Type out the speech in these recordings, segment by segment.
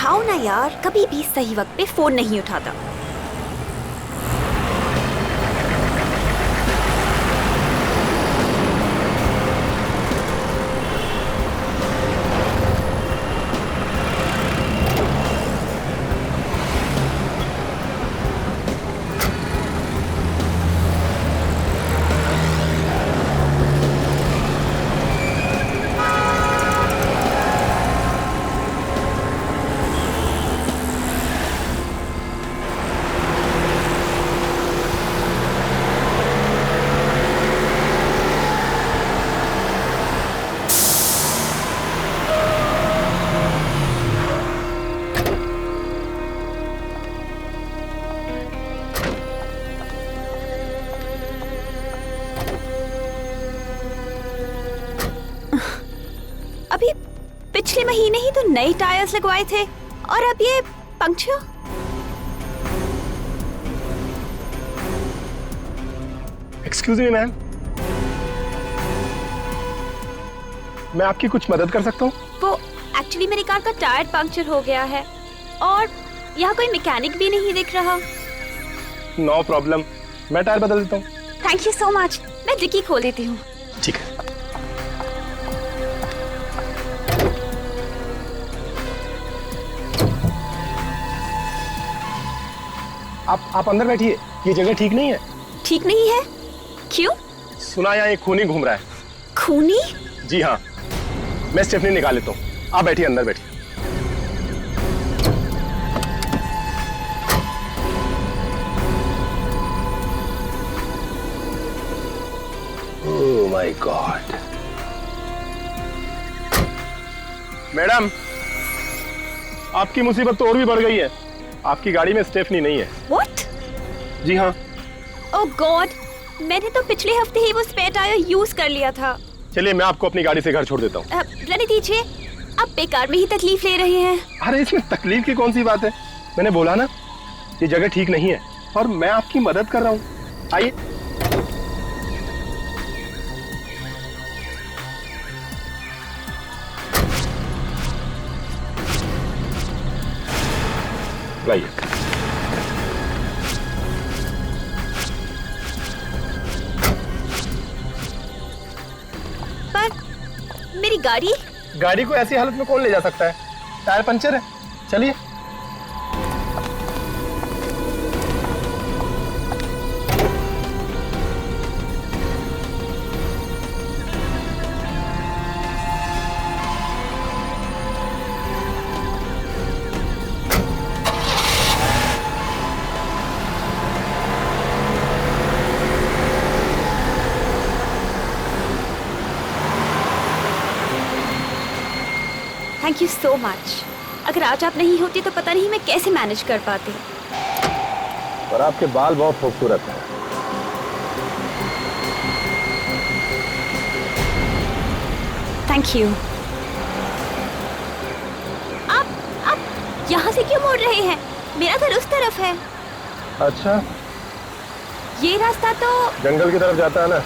उठाओ ना यार, कभी भी सही वक्त पे फोन नहीं उठाता। अभी पिछले महीने ही तो नए टायर्स लगवाए थे और अब ये पंक्चर। एक्सक्यूज मी मैम, मैं आपकी कुछ मदद कर सकता हूँ? वो एक्चुअली मेरी कार का टायर पंक्चर हो गया है और यहाँ कोई मैकेनिक भी नहीं दिख रहा। नो प्रॉब्लम, मैं टायर बदल देता हूँ। Thank you so much. मैं डिक्की खोल देती हूँ। ठीक है। आप अंदर बैठिए, ये जगह ठीक नहीं है। ठीक नहीं है? क्यों? सुना यहाँ एक खूनी घूम रहा है। खूनी? जी हाँ, मैं स्टेफनी निकाल लेता हूँ। आप बैठिए, अंदर बैठिए। ओह माय गॉड। मैडम, आपकी मुसीबत तो और भी बढ़ गई है। आपकी गाड़ी में स्टेफनी नहीं है। What? जी हाँ। ओह गॉड, मैंने तो पिछले हफ्ते ही वो स्पेयर टायर यूज कर लिया था। चलिए, मैं आपको अपनी गाड़ी से घर छोड़ देता हूँ। रहने दीजिए, आप बेकार में ही तकलीफ ले रहे हैं। अरे इसमें तकलीफ की कौन सी बात है? मैंने बोला ना, ये जगह ठीक नहीं है और मैं आपकी मदद कर रहा हूँ। आइए। लाइए। पर मेरी गाड़ी? गाड़ी को ऐसी हालत में कौन ले जा सकता है? टायर पंचर है। चलिए। Thank you so much. अगर आज आप नहीं होती तो पता नहीं मैं कैसे मैनेज कर पाती। पर आपके बाल बहुत खूबसूरत हैं। Thank you. आप यहाँ से क्यों मुड़ रहे हैं? मेरा घर उस तरफ है। अच्छा, ये रास्ता तो जंगल की तरफ जाता है ना?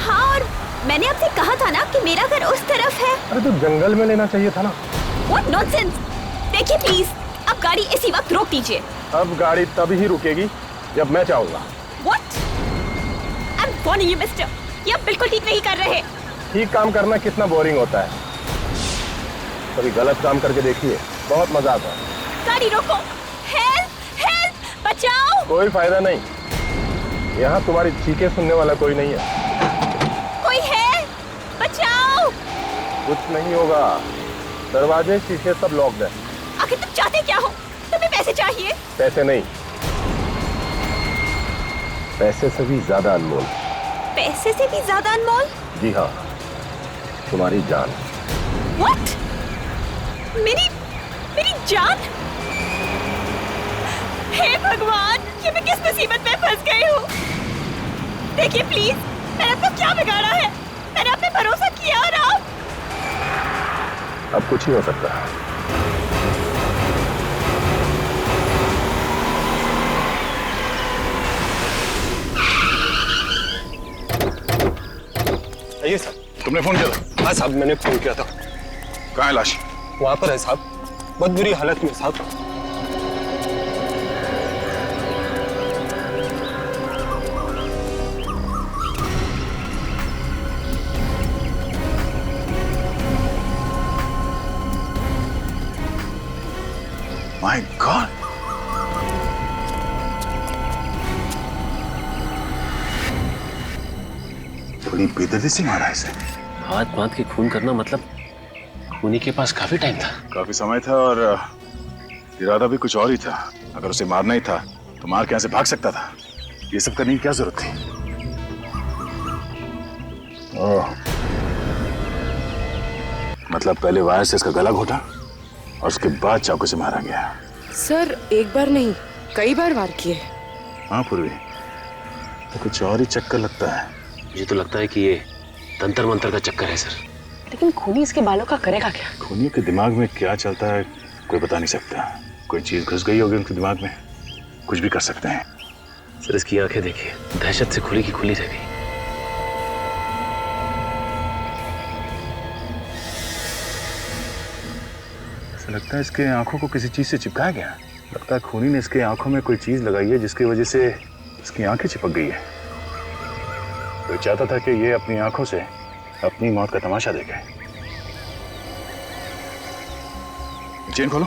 हाँ, और मैंने आपसे कहा था ना कि मेरा घर उस तरफ है। अरे तो जंगल में लेना चाहिए था ना। What nonsense! देखिए प्लीज, आप गाड़ी इसी वक्त रोक दीजिए। अब गाड़ी तभी ही रुकेगी जब मैं चाहूंगा। What? I'm warning you, mister. ये आप बिल्कुल ठीक नहीं कर रहे। ठीक काम करना कितना बोरिंग होता है। कभी गलत काम करके देखिए, बहुत मजा आता है। गाड़ी रोको। हेल्प! हेल्प! बचाओ! कोई फायदा नहीं, यहाँ तुम्हारी चीखें सुनने वाला कोई नहीं है। कोई है? बचाओ! कुछ नहीं होगा, दरवाजे शीशे सब लॉक्ड है। आखिर तुम चाहते क्या हो? तुम्हें पैसे चाहिए? पैसे नहीं, पैसे से भी ज्यादा अनमोल। पैसे से भी ज्यादा अनमोल? जी हाँ, तुम्हारी जान। What? मेरी जान? हे भगवान, ये मैं किस मुसीबत में फंस गई हूँ? देखिए प्लीज, मैंने आपको क्या बिगाड़ा है? मैंने आप पे भरोसा किया और आप? अब कुछ नहीं हो सकता। आइए साहब। तुमने फोन किया था? हाँ साहब, मैंने फोन किया था। कहाँ है लाश? वहाँ पर है साहब। बहुत बुरी हालत में साहब। माय गॉड, बड़ी बेदर्दी से मारा इसे। हाथ बांध के खून करना मतलब खूनी के पास काफी टाइम था। काफी समय था और इरादा भी कुछ और ही था। अगर उसे मारना ही था तो मार के यहाँ से भाग सकता था। ये सब करने की क्या जरूरत थी? ओह, मतलब पहले वायर से इसका गला घोटा और उसके बाद चाकू से मारा गया। सर एक बार नहीं कई बार वार किए। हाँ पूर्वी, तो कुछ और ही चक्कर लगता है। मुझे तो लगता है कि ये तंत्र मंत्र का चक्कर है सर। लेकिन खूनी इसके बालों का करेगा क्या? खूनियों के दिमाग में क्या चलता है कोई बता नहीं सकता। कोई चीज घुस गई होगी उनके दिमाग में, कुछ भी कर सकते हैं। सर इसकी आंखें देखिए, दहशत से खुली की खुली रह गई। ऐसा लगता है इसके आंखों को किसी चीज से चिपकाया गया। लगता है खूनी ने इसके आंखों में कोई चीज लगाई है जिसकी वजह से इसकी आंखें चिपक गई है। कोई चाहता था कि ये अपनी आंखों से अपनी मौत का तमाशा देखे। चेन खोलो।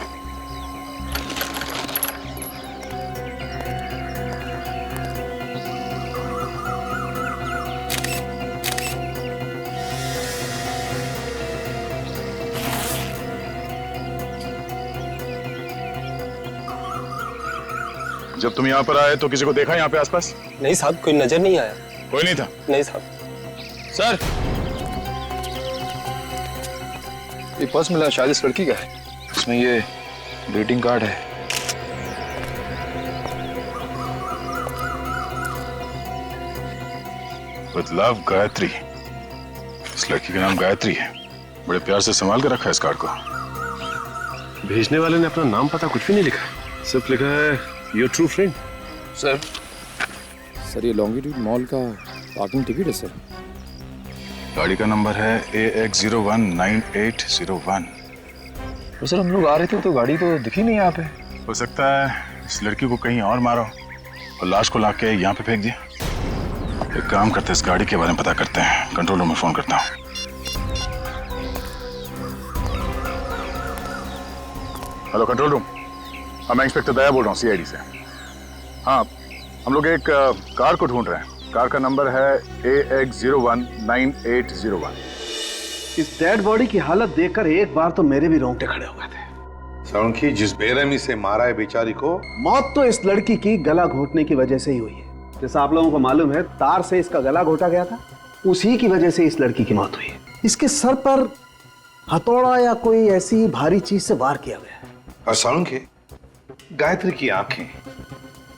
जब तुम यहाँ पर आए तो किसी को देखा यहाँ पे आसपास? नहीं साहब, कोई नजर नहीं आया। कोई नहीं था? नहीं साहब। सर, ये पर्स मिला शायद इस लड़की का है। इसमें ये ग्रीटिंग कार्ड है। With love Gayatri. इस लड़की का नाम गायत्री है। बड़े प्यार से संभाल कर रखा है इस कार्ड को। भेजने वाले ने अपना नाम पता कुछ भी नहीं लिखा, सिर्फ लिखा है योर ट्रू फ्रेंड। सर ये लॉन्गिट्यूड मॉल का पार्किंग टिकट है सर। गाड़ी का नंबर है AX019801। तो सर हम लोग आ रहे थे तो गाड़ी तो दिखी नहीं यहाँ पे। हो सकता है इस लड़की को कहीं और मारो और लाश को लाके यहाँ पे फेंक दिया। एक काम करते हैं, इस गाड़ी के बारे में पता करते हैं। कंट्रोल रूम में फोन करता हूँ। हेलो कंट्रोल रूम, हाँ मैं इंस्पेक्टर दया बोल रहा हूँ CID से। हाँ हम लोग एक कार को ढूंढ रहे हैं। कार का नंबर है AX019801। इस डेड बॉडी की हालत देखकर एक बार तो मेरे भी रोंगटे खड़े हो गए थे। सौंखी जिस बेरहमी से मारा है बेचारी को, मौत तो इस लड़की की गला घोटने की वजह से ही हुई है। जैसा आप लोगों को मालूम है, तार से इसका गला घोटा गया था, उसी की वजह से इस लड़की की मौत हुई है। इसके सर पर हथौड़ा या कोई ऐसी भारी चीज से वार किया गया है। और सौंखी, गायत्री की आंखें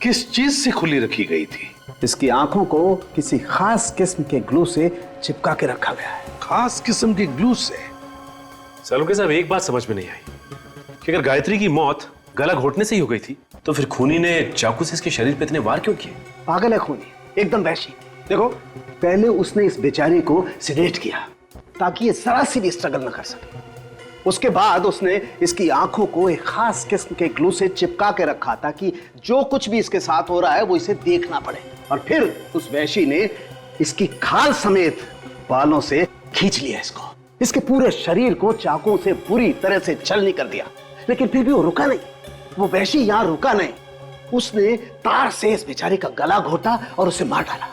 किस चीज से खुली रखी गई थी? इसकी आंखों को किसी खास किस्म के ग्लू से चिपका के रखा गया है। खास किस्म के ग्लू से? सालुंके साहब एक बात समझ में नहीं आई कि अगर गायत्री की मौत गला घोटने से ही हो गई थी तो फिर खूनी ने चाकू से इसके शरीर पे इतने वार क्यों किए? पागल है खूनी, एकदम वैशी। देखो, पहले उसने इस बेचारी को सिडेट किया ताकि ये जरा सी भी स्ट्रगल न कर सके। उसके बाद उसने इसकी आंखों को एक खास किस्म के ग्लू से चिपका के रखा ताकि जो कुछ भी इसके साथ हो रहा है वो इसे देखना पड़े। और फिर उस वैशी ने इसकी खाल समेत बालों से खींच लिया इसको। इसके पूरे शरीर को चाकू से बुरी तरह से छलनी कर दिया। लेकिन फिर भी वो रुका नहीं। वो वैशी यहां रुका नहीं, उसने तार से इस बेचारी का गला घोटा और उसे मार डाला।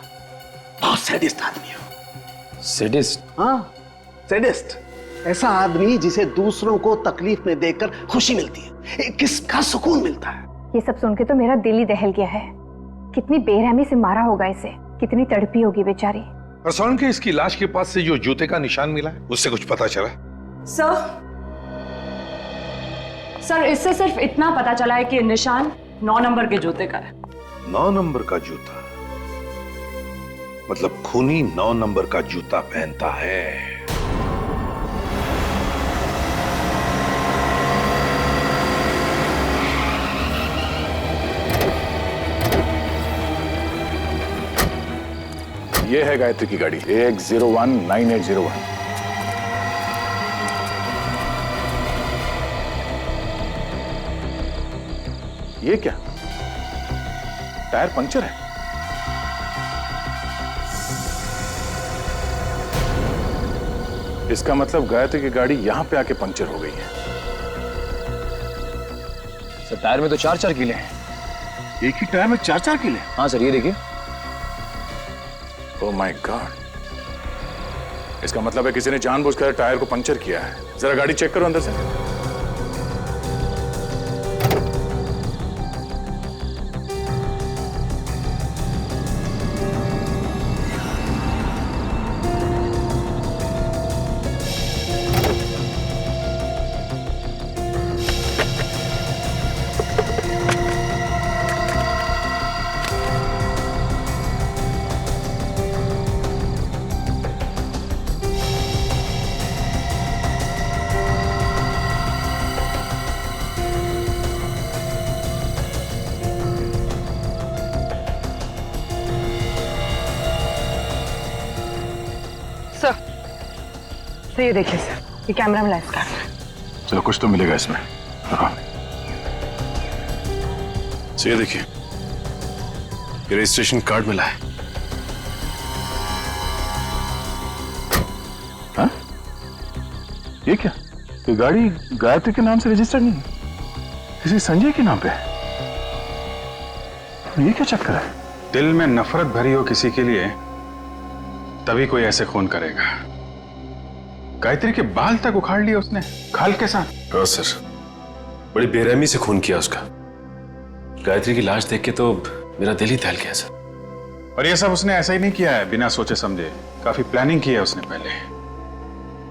बहुत सैडिस्ट आदमी है। सैडिस्ट? हाँ, सैडिस्ट। ऐसा आदमी जिसे दूसरों को तकलीफ में देखकर खुशी मिलती है, एक किसका सुकून मिलता है। ये सब सुन के तो मेरा दिल ही दहल गया है। कितनी बेरहमी से मारा होगा इसे, कितनी तड़पी होगी बेचारी। और सौंखी, इसकी लाश के पास से जो जूते का निशान मिला है उससे कुछ पता चला? सर इससे सिर्फ इतना पता चला है कि निशान 9 नंबर के जूते का है। 9 नंबर का जूता? मतलब खूनी 9 नंबर का जूता पहनता है। ये है गायत्री की गाड़ी AX019801। ये क्या? टायर पंक्चर है। इसका मतलब गायत्री की गाड़ी यहां पे आके पंक्चर हो गई है। सर टायर में तो 4-4 कीले हैं। एक ही टायर में 4-4 कीले? हाँ सर, ये देखिए। ओह माय गॉड, इसका मतलब है किसी ने जानबूझकर टायर को पंक्चर किया है। जरा गाड़ी चेक करो अंदर से। सर ये देखिए सर, ये कैमरा मिला इसका। चलो कुछ तो मिलेगा इसमें। हाँ। ये देखिए, ये रजिस्ट्रेशन कार्ड मिला है। हाँ? ये क्या? ये गाड़ी गायत्री के नाम से रजिस्टर्ड नहीं है, किसी संजय के नाम पे है। ये क्या चक्कर है? दिल में नफरत भरी हो किसी के लिए तभी कोई ऐसे खून करेगा। गायत्री के बाल तक उखाड़ लिए उसने खाल के साथ। हाँ सर, बड़ी बेरहमी से खून किया उसका। गायत्री की लाश देख के तो मेरा दिल ही दहल गया सर। और ये सब उसने ऐसा ही नहीं किया है बिना सोचे समझे, काफी प्लानिंग की है उसने पहले।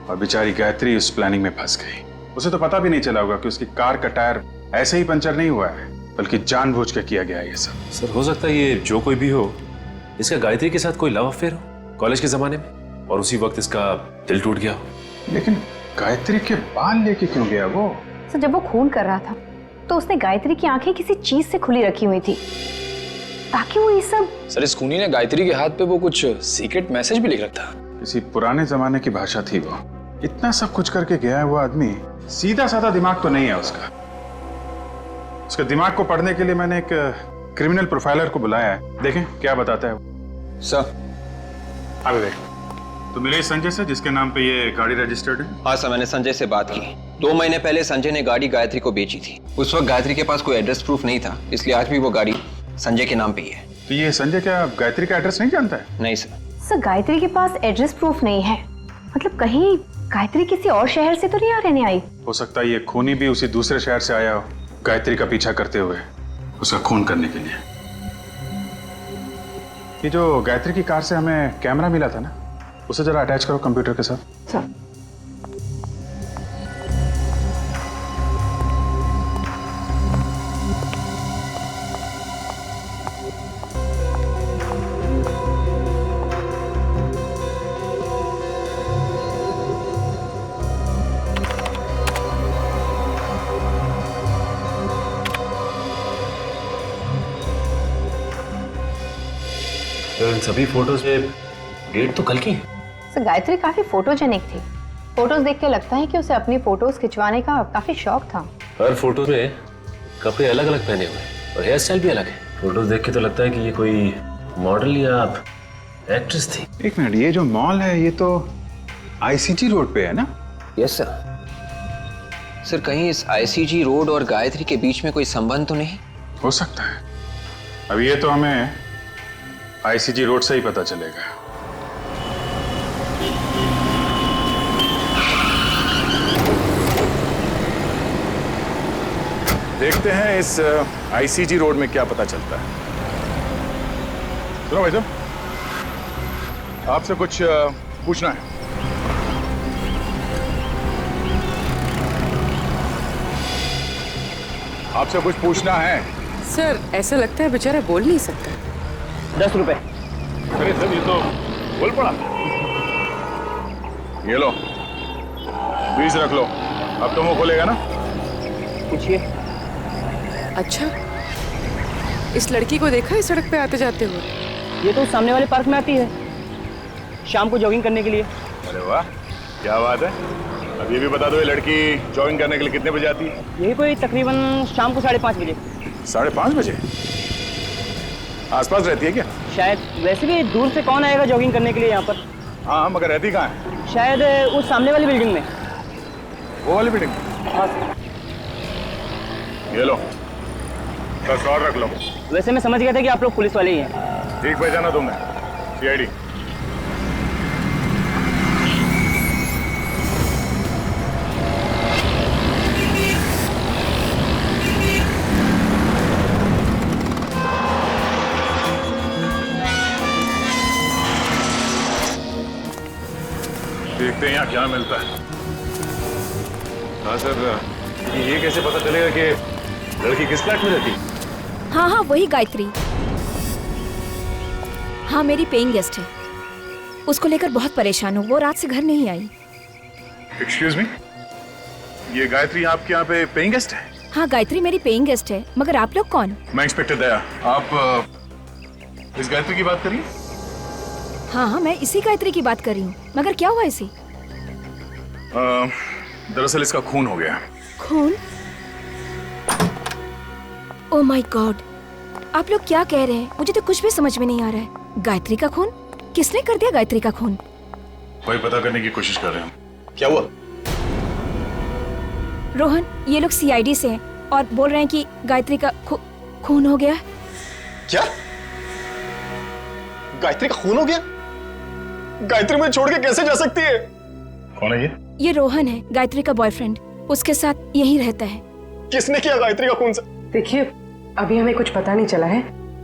और बेचारी गायत्री उस प्लानिंग में फंस गई। उसे तो पता भी नहीं चला होगा कि उसकी कार का टायर ऐसे ही पंचर नहीं हुआ है, बल्कि जानबूझ के किया गया है ये सब। सर हो सकता है ये जो कोई भी हो, इसका गायत्री के साथ कोई लव अफेयर हो कॉलेज के जमाने में, और उसी वक्त इसका दिल टूट गया हो। लेकिन गायत्री के बाल लेके क्यों गया वो? सर जब वो खून कर रहा था तो उसने गायत्री की आंखें किसी चीज से खुली रखी हुई थी ताकि वो ये सब। सर इस खूनी ने गायत्री के हाथ पे वो कुछ सीक्रेट मैसेज भी लिख रखा था। किसी पुराने जमाने की भाषा थी वो। इतना सब कुछ करके गया हुआ आदमी सीधा साधा दिमाग तो नहीं है उसका। उसके दिमाग को पढ़ने के लिए मैंने एक क्रिमिनल प्रोफाइलर को बुलाया है, देखें क्या बताता है वो। सर अभी देख, तो मिले संजय से जिसके नाम पे ये गाड़ी रजिस्टर्ड है? हाँ सर, मैंने संजय से बात की। 2 महीने पहले संजय ने गाड़ी गायत्री को बेची थी। उस वक्त गायत्री के पास कोई एड्रेस प्रूफ नहीं था, इसलिए आज भी वो गाड़ी संजय के नाम पे ही है। तो ये संजय क्या गायत्री का एड्रेस नहीं जानता है? नहीं सर। सर गायत्री के पास एड्रेस प्रूफ नहीं है, मतलब कहीं गायत्री किसी और शहर से तो नहीं आ रहने आई? हो सकता है ये खूनी भी उसी दूसरे शहर से आया हो, गायत्री का पीछा करते हुए उसका खून करने के लिए। ये जो गायत्री की कार से हमें कैमरा मिला था ना, उसे जरा अटैच करो कंप्यूटर के साथ। सर इन सभी फोटोज में डेट तो कल की है। सर गायत्री काफी फोटोजेनिक थी। फोटोज देख के लगता है कि उसे अपनी फोटोज खिंचवाने का काफी शौक था। हर फोटो में कपड़े अलग अलग पहने हुए हैं और हेयर स्टाइल भी अलग है। फोटोज देख के तो लगता है कि ये कोई मॉडल या एक्ट्रेस थी। एक मिनट, ये जो मॉल है ये तो आईसीजी रोड पे है ना? Yes sir. सर कहीं इस आईसीजी रोड और गायत्री के बीच में कोई संबंध तो नहीं? हो सकता है। अब ये तो हमें आईसीजी रोड से ही पता चलेगा। देखते हैं इस आईसीजी रोड में क्या पता चलता है। सुनो भाई साहब, आपसे कुछ पूछना है। आपसे कुछ पूछना है। सर ऐसा लगता है बेचारा बोल नहीं सकता। 10 रुपए। अरे सर ये तो बोल पड़ा। ये लो 20 रख लो। अब तो मुंह खोलेगा ना? पूछिए। अच्छा, इस लड़की को देखा है सड़क पे आते जाते हुए? ये तो सामने वाले पार्क में आती है शाम को जॉगिंग करने के लिए। अरे वाह, क्या बात है। अब ये भी बता दो, ये लड़की जॉगिंग करने के लिए कितने बजे आती है? यही कोई तकरीबन शाम को 5:30 बजे। 5:30 बजे? आसपास रहती है क्या? शायद, वैसे भी दूर से कौन आएगा जॉगिंग करने के लिए यहाँ पर? हाँ, मगर रहती कहाँ है? शायद उस सामने वाली बिल्डिंग में। वो वाली बिल्डिंग? हाँ। ये लो, बस और रख लो। वैसे मैं समझ गया था कि आप लोग पुलिस वाले ही हैं। ठीक पहचाना तुमने, CID। देखते हैं यहाँ क्या मिलता है। हाँ सर, ये कैसे पता चलेगा कि लड़की किस फ्लैट में रहती? हाँ हाँ, वही गायत्री। हाँ, मेरी पेइंग गेस्ट है। उसको लेकर बहुत परेशान हूँ, वो रात से घर नहीं आई। एक्सक्यूज मी, ये गायत्री आपके यहाँ पे पेइंग गेस्ट है? हाँ, गायत्री मेरी पेइंग गेस्ट है, मगर आप लोग कौन? मैं इंस्पेक्टर दया। आप इस गायत्री की बात करिए? हाँ हाँ, मैं इसी गायत्री की बात कर रही हूँ, मगर क्या हुआ इसी? दरअसल इसका खून हो गया। खून? ओह माय गॉड, आप लोग क्या कह रहे हैं? मुझे तो कुछ भी समझ में नहीं आ रहा है। गायत्री का खून? किसने कर दिया गायत्री का खून? वही पता करने की कोशिश कर रहे हैं। क्या हुआ? रोहन, ये लोग CID से हैं और बोल रहे हैं कि गायत्री का खून हो गया। क्या? गायत्री का खून हो गया? गायत्री मुझे छोड़ के कैसे जा सकती है? कौन है ये? ये रोहन है, गायत्री का बॉयफ्रेंड। उसके साथ यहीं रहता है। किसने किया गायत्री का खून? देखिए, अभी हमें कुछ पता नहीं चला है।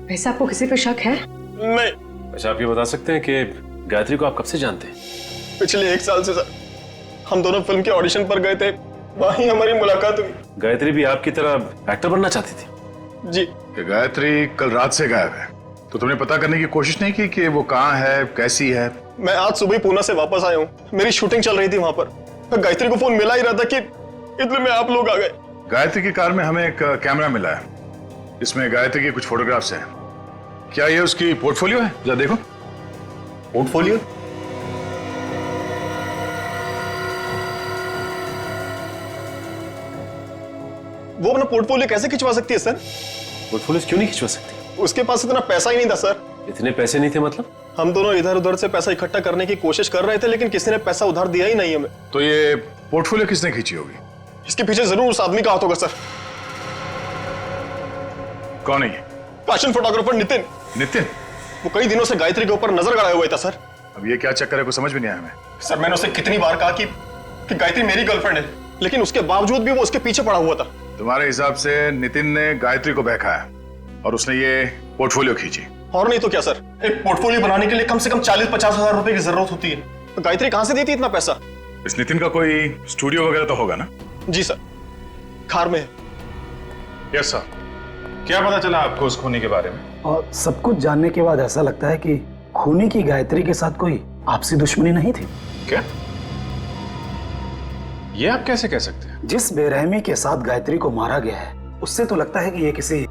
वैसे आपको किसी पे शक है? नहीं। अच्छा, आप ये बता सकते हैं कि गायत्री को आप कब से जानते हैं? पिछले 1 साल से सर। हम दोनों फिल्म के ऑडिशन पर गए थे, वहीं हमारी मुलाकात हुई। गायत्री भी आपकी तरह एक्टर बनना चाहती थी? जी। गायत्री कल रात से गायब है, तो तुमने पता करने की कोशिश नहीं की कि वो कहाँ है, कैसी है? मैं आज सुबह पूना से वापस आया हूँ, मेरी शूटिंग चल रही थी वहां पर। गायत्री को फोन मिला ही रहा था कि इतने में आप लोग आ गए। गायत्री की कार में हमें एक कैमरा मिला है, इसमें गायत्री की कुछ फोटोग्राफ्स हैं। क्या ये उसकी पोर्टफोलियो है? जरा देखो। पोर्टफोलियो? वो अपना पोर्टफोलियो कैसे खिंचवा सकती है सर? पोर्टफोलियो क्यों नहीं खिंचवा सकती? उसके पास इतना पैसा ही नहीं था सर। इतने पैसे नहीं थे मतलब? हम दोनों इधर उधर से पैसा इकट्ठा करने की कोशिश कर रहे थे, लेकिन किसी ने पैसा उधार दिया ही नहीं हमें। तो ये पोर्टफोलियो किसने खींची होगी? इसके पीछे जरूर उस आदमी का हाथ होगा सर। कौन है ये? Fashion photographer Nitin. नितिन? वो कई दिनों से गायत्री के ऊपर नजर गड़ाया हुआ था सर। अब ये क्या चक्कर है, कुछ समझ भी नहीं आया हमें। सर, मैंने उसे कितनी बार कहा कि गायत्री मेरी गर्लफ्रेंड है, लेकिन उसके बावजूद भी वो उसके पीछे पड़ा हुआ था। तुम्हारे हिसाब से नितिन ने गायत्री को बहकाया और उसने ये पोर्टफोलियो खींची? और नहीं तो क्या सर, एक पोर्टफोलियो बनाने के लिए कम से कम 40-50 हजार रुपए की जरूरत होती है। तो गायत्री कहां से देती इतना पैसा? इस नितिन का कोई स्टूडियो वगैरह तो होगा ना? जी सर, खार में है। Yes sir. क्या पता चला आपको उस खूनी के बारे में? और सब कुछ जानने के बाद ऐसा लगता है कि खूनी की गायत्री के साथ कोई आपसी दुश्मनी नहीं थी। क्या? ये आप कैसे कह सकते हैं? जिस बेरहमी के साथ गायत्री को मारा गया है, उससे तो लगता है कि ये किसी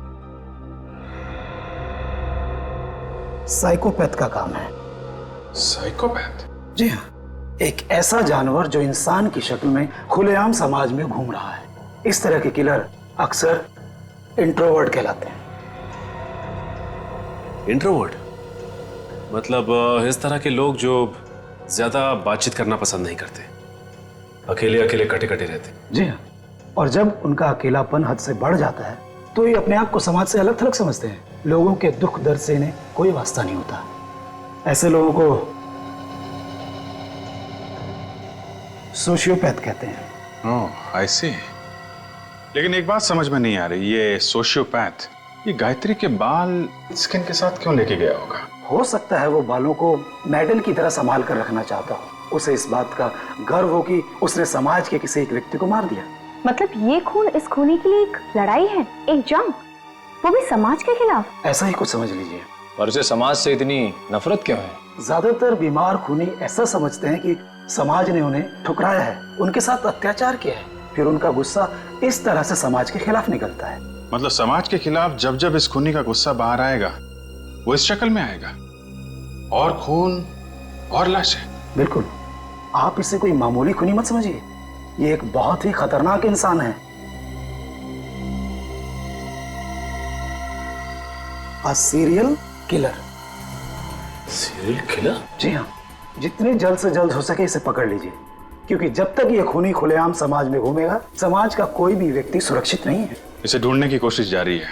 साइकोपैथ का काम है। साइकोपैथ? जी हाँ, एक ऐसा जानवर जो इंसान की शक्ल में खुलेआम समाज में घूम रहा है। इस तरह के किलर अक्सर इंट्रोवर्ट कहलाते हैं। इंट्रोवर्ट मतलब इस तरह के लोग जो ज्यादा बातचीत करना पसंद नहीं करते, अकेले अकेले कटे कटे रहते। जी हाँ, और जब उनका अकेलापन हद से बढ़ जाता है तो ये अपने आप को समाज से अलग थलग समझते हैं। लोगों के दुख दर्द से इन्हें कोई वास्ता नहीं होता। ऐसे लोगों को सोशियोपैथ कहते हैं। ओह, आई सी। लेकिन एक बात समझ में नहीं आ रही, ये सोशियोपैथ ये गायत्री के बाल स्किन के साथ क्यों लेके गया होगा? हो सकता है वो बालों को मेडल की तरह संभाल कर रखना चाहता हो। उसे इस बात का गर्व हो कि उसने समाज के किसी एक व्यक्ति को मार दिया। मतलब ये खून इस खूनी के लिए एक लड़ाई है, एक जंग, वो भी समाज के खिलाफ। ऐसा ही कुछ समझ लीजिए। पर उसे समाज से इतनी नफरत क्यों है? ज्यादातर बीमार खूनी ऐसा समझते हैं कि समाज ने उन्हें ठुकराया है, उनके साथ अत्याचार किया है, फिर उनका गुस्सा इस तरह से समाज के खिलाफ निकलता है। मतलब समाज के खिलाफ जब जब इस खूनी का गुस्सा बाहर आएगा वो इस शक्ल में आएगा, और खून और लाशें। बिल्कुल, आप इसे कोई मामूली खूनी मत समझिए, ये एक बहुत ही खतरनाक इंसान है। A serial killer. Serial killer? जी हाँ, जितने जल्द से जल्द हो सके इसे पकड़ लीजिए, क्योंकि जब तक ये खूनी खुलेआम समाज में घूमेगा, समाज का कोई भी व्यक्ति सुरक्षित नहीं है। इसे ढूंढने की कोशिश जारी है।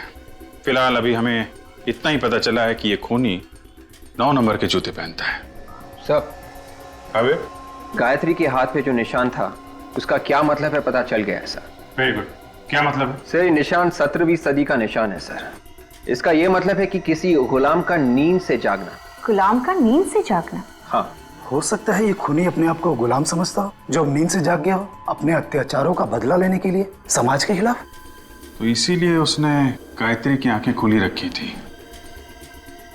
फिलहाल अभी हमें इतना ही पता चला है कि ये खूनी 9 नंबर के जूते पहनता है। सर, अबे गायत्री के हाथ पे जो निशान था उसका क्या मतलब है पता चल गया है सर। Very good. क्या मतलब है? सर, ये निशान 17वीं सदी का निशान है सर। इसका ये मतलब है कि किसी गुलाम का नींद से जागना। गुलाम का नींद से जागना? हाँ। हो सकता है ये खूनी अपने आप को गुलाम समझता हो, जो नींद से जाग गया हो अपने अत्याचारों का बदला लेने के लिए समाज के खिलाफ। तो इसीलिए उसने गायत्री की आंखें खुली रखी थी।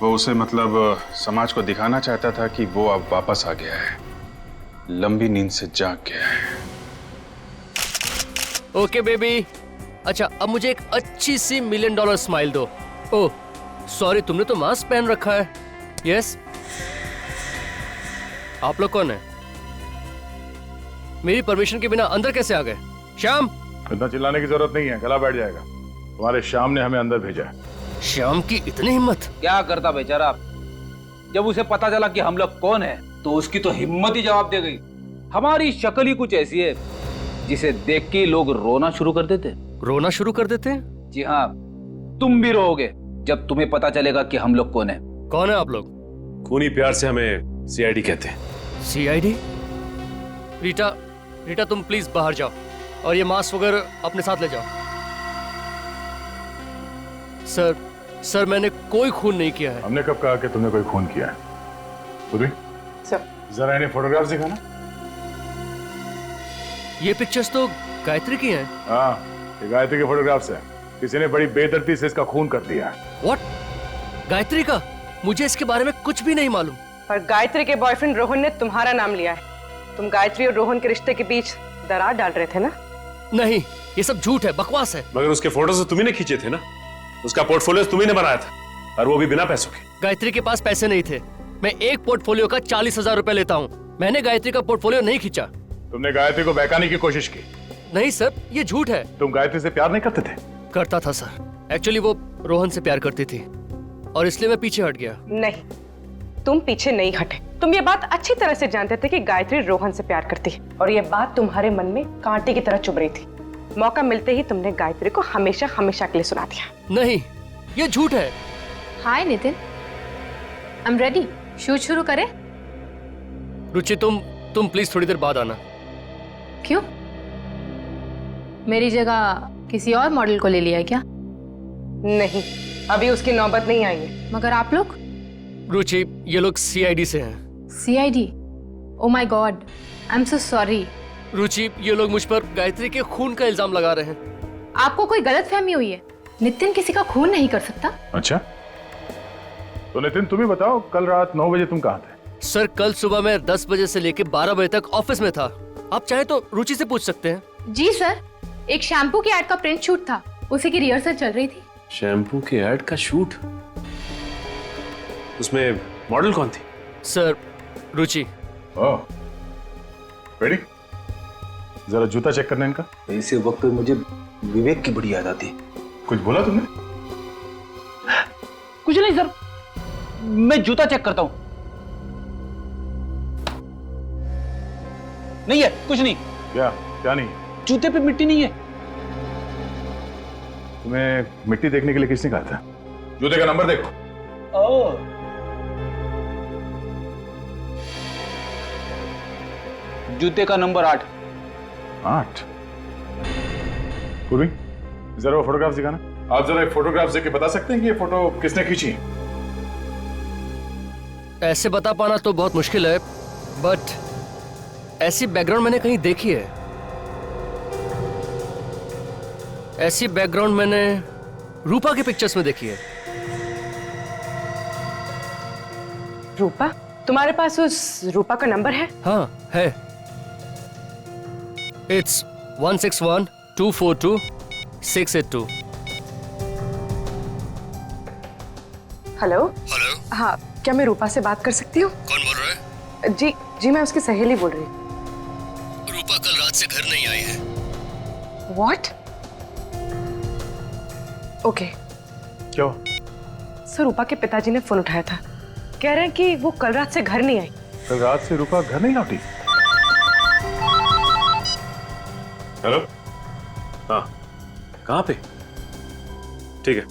वो उसे मतलब समाज को दिखाना चाहता था कि वो अब वापस आ गया है, लंबी नींद से जाग गया है। ओके बेबी, अच्छा अब मुझे एक अच्छी सी $1 मिलियन स्माइल दो। ओह सॉरी, तुमने तो मास्क पहन रखा है। यस, आप लोग कौन है? मेरी परमिशन के बिना अंदर कैसे आ गए? श्याम! इतना चिल्लाने की जरूरत नहीं है, गला बैठ जाएगा। तुम्हारे श्याम ने हमें अंदर भेजा है। श्याम की इतनी हिम्मत? क्या करता बेचारा, जब उसे पता चला कि हम लोग कौन है तो उसकी तो हिम्मत ही जवाब दे गई। हमारी शक्ल ही कुछ ऐसी है जिसे देख के लोग रोना शुरू कर देते। रोना शुरू कर देते हैं? जी हाँ, तुम भी रोओगे जब तुम्हें पता चलेगा कि हम लोग कौन है। कौन है आप लोग? खूनी प्यार से हमें सीआईडी कहते हैं। सीआईडी? रीटा, रीटा तुम प्लीज बाहर जाओ और ये मास्क वगैरह अपने साथ ले जाओ। सर मैंने कोई खून नहीं किया है। हमने कब कहा कि तुमने कोई खून किया है? पूरी सर, जरा इन्हें फोटोग्राफ दिखाना। ये पिक्चर्स तो गायत्री की हैं। हाँ, ये गायत्री के फोटोग्राफ्स हैं। किसी ने बड़ी बेदर्दी से इसका खून कर दिया। व्हाट? गायत्री का? मुझे इसके बारे में कुछ भी नहीं मालूम। पर गायत्री के बॉयफ्रेंड रोहन ने तुम्हारा नाम लिया है। तुम गायत्री और रोहन के रिश्ते के बीच दरार डाल रहे थे ना? नहीं, ये सब झूठ है, बकवास है। मगर उसके फोटोज तो तुम्ही ने खींचे थे ना, उसका पोर्टफोलियो तुम्ही ने बनाया था, और वो भी बिना पैसों के। गायत्री के पास पैसे नहीं थे। मैं एक पोर्टफोलियो का 40,000 रुपए लेता हूँ। मैंने गायत्री का पोर्टफोलियो नहीं खींचा। तुमने गायत्री को बहकाने की कोशिश की? नहीं सर, ये झूठ है। तुम गायत्री से प्यार नहीं करते थे? करता था सर। एक्चुअली वो रोहन से प्यार करती थी और इसलिए मैं पीछे हट गया। नहीं, तुम पीछे नहीं हटे। तुम ये बात अच्छी तरह से जानते थे कि गायत्री रोहन से प्यार करती है और ये बात तुम्हारे मन में कांटे की तरह चुभ रही थी। मौका मिलते ही तुमने गायत्री को हमेशा हमेशा के लिए सुना दिया। नहीं, ये झूठ है। Hi Nitin, I am ready. Shoot शुरू करें? रुचि, तुम प्लीज थोड़ी देर बाद आना। क्यों? मेरी जगह किसी और मॉडल को ले लिया है क्या? नहीं, अभी उसकी नौबत नहीं आई है। मगर आप लोग? रुचि, ये लोग सीआईडी से हैं। CID? Oh my god, I am so sorry. Ruchi, ये लोग मुझ पर गायत्री के खून का इल्जाम लगा रहे हैं। आपको कोई गलतफहमी हुई है। नितिन किसी का खून नहीं कर सकता। अच्छा, तो नितिन तुम ही बताओ, कल रात 9 बजे तुम कहाँ थे? सर, कल सुबह मैं 10 बजे से लेकर 12 बजे तक ऑफिस में था। आप चाहे तो रुचि से पूछ सकते हैं। जी सर, एक शैम्पू की ऐड का प्रिंट शूट था, उसी की रिहर्सल चल रही थी। शैम्पू के ऐड का शूट? उसमें मॉडल कौन थी? सर, रुचि। ओह, रेडी? जरा जूता चेक करना इनका। ऐसे वक्त पे मुझे विवेक की बड़ी याद आती। कुछ बोला तुमने? कुछ नहीं सर, मैं जूता चेक करता हूं। नहीं है, कुछ नहीं। क्या नहीं? जूते पे मिट्टी नहीं है। तुम्हें मिट्टी देखने के लिए किसने कहा था? जूते का नंबर देखो। जूते का नंबर 8। 8? पूर्वी, जरा वो फोटोग्राफ दिखाना। आप जरा एक फोटोग्राफ देख के बता सकते हैं कि ये फोटो किसने खींची? ऐसे बता पाना तो बहुत मुश्किल है, बट ऐसी बैकग्राउंड मैंने कहीं देखी है। ऐसी बैकग्राउंड मैंने रूपा के पिक्चर्स में देखी है। रूपा? तुम्हारे पास उस रूपा का नंबर है? हाँ है। It's 161-242-682। हेलो। हेलो। हाँ, क्या मैं रूपा से बात कर सकती हूँ? कौन बोल रहा है? जी मैं उसकी सहेली बोल रही हूँ। रूपा कल रात से घर नहीं आई है। What? ओके। क्यों? सर रूपा के पिताजी ने फोन उठाया था, कह रहे हैं कि वो कल रात से घर नहीं आई। कल रात से रूपा घर नहीं लौटी? हेलो, हाँ, कहाँ पे? ठीक है,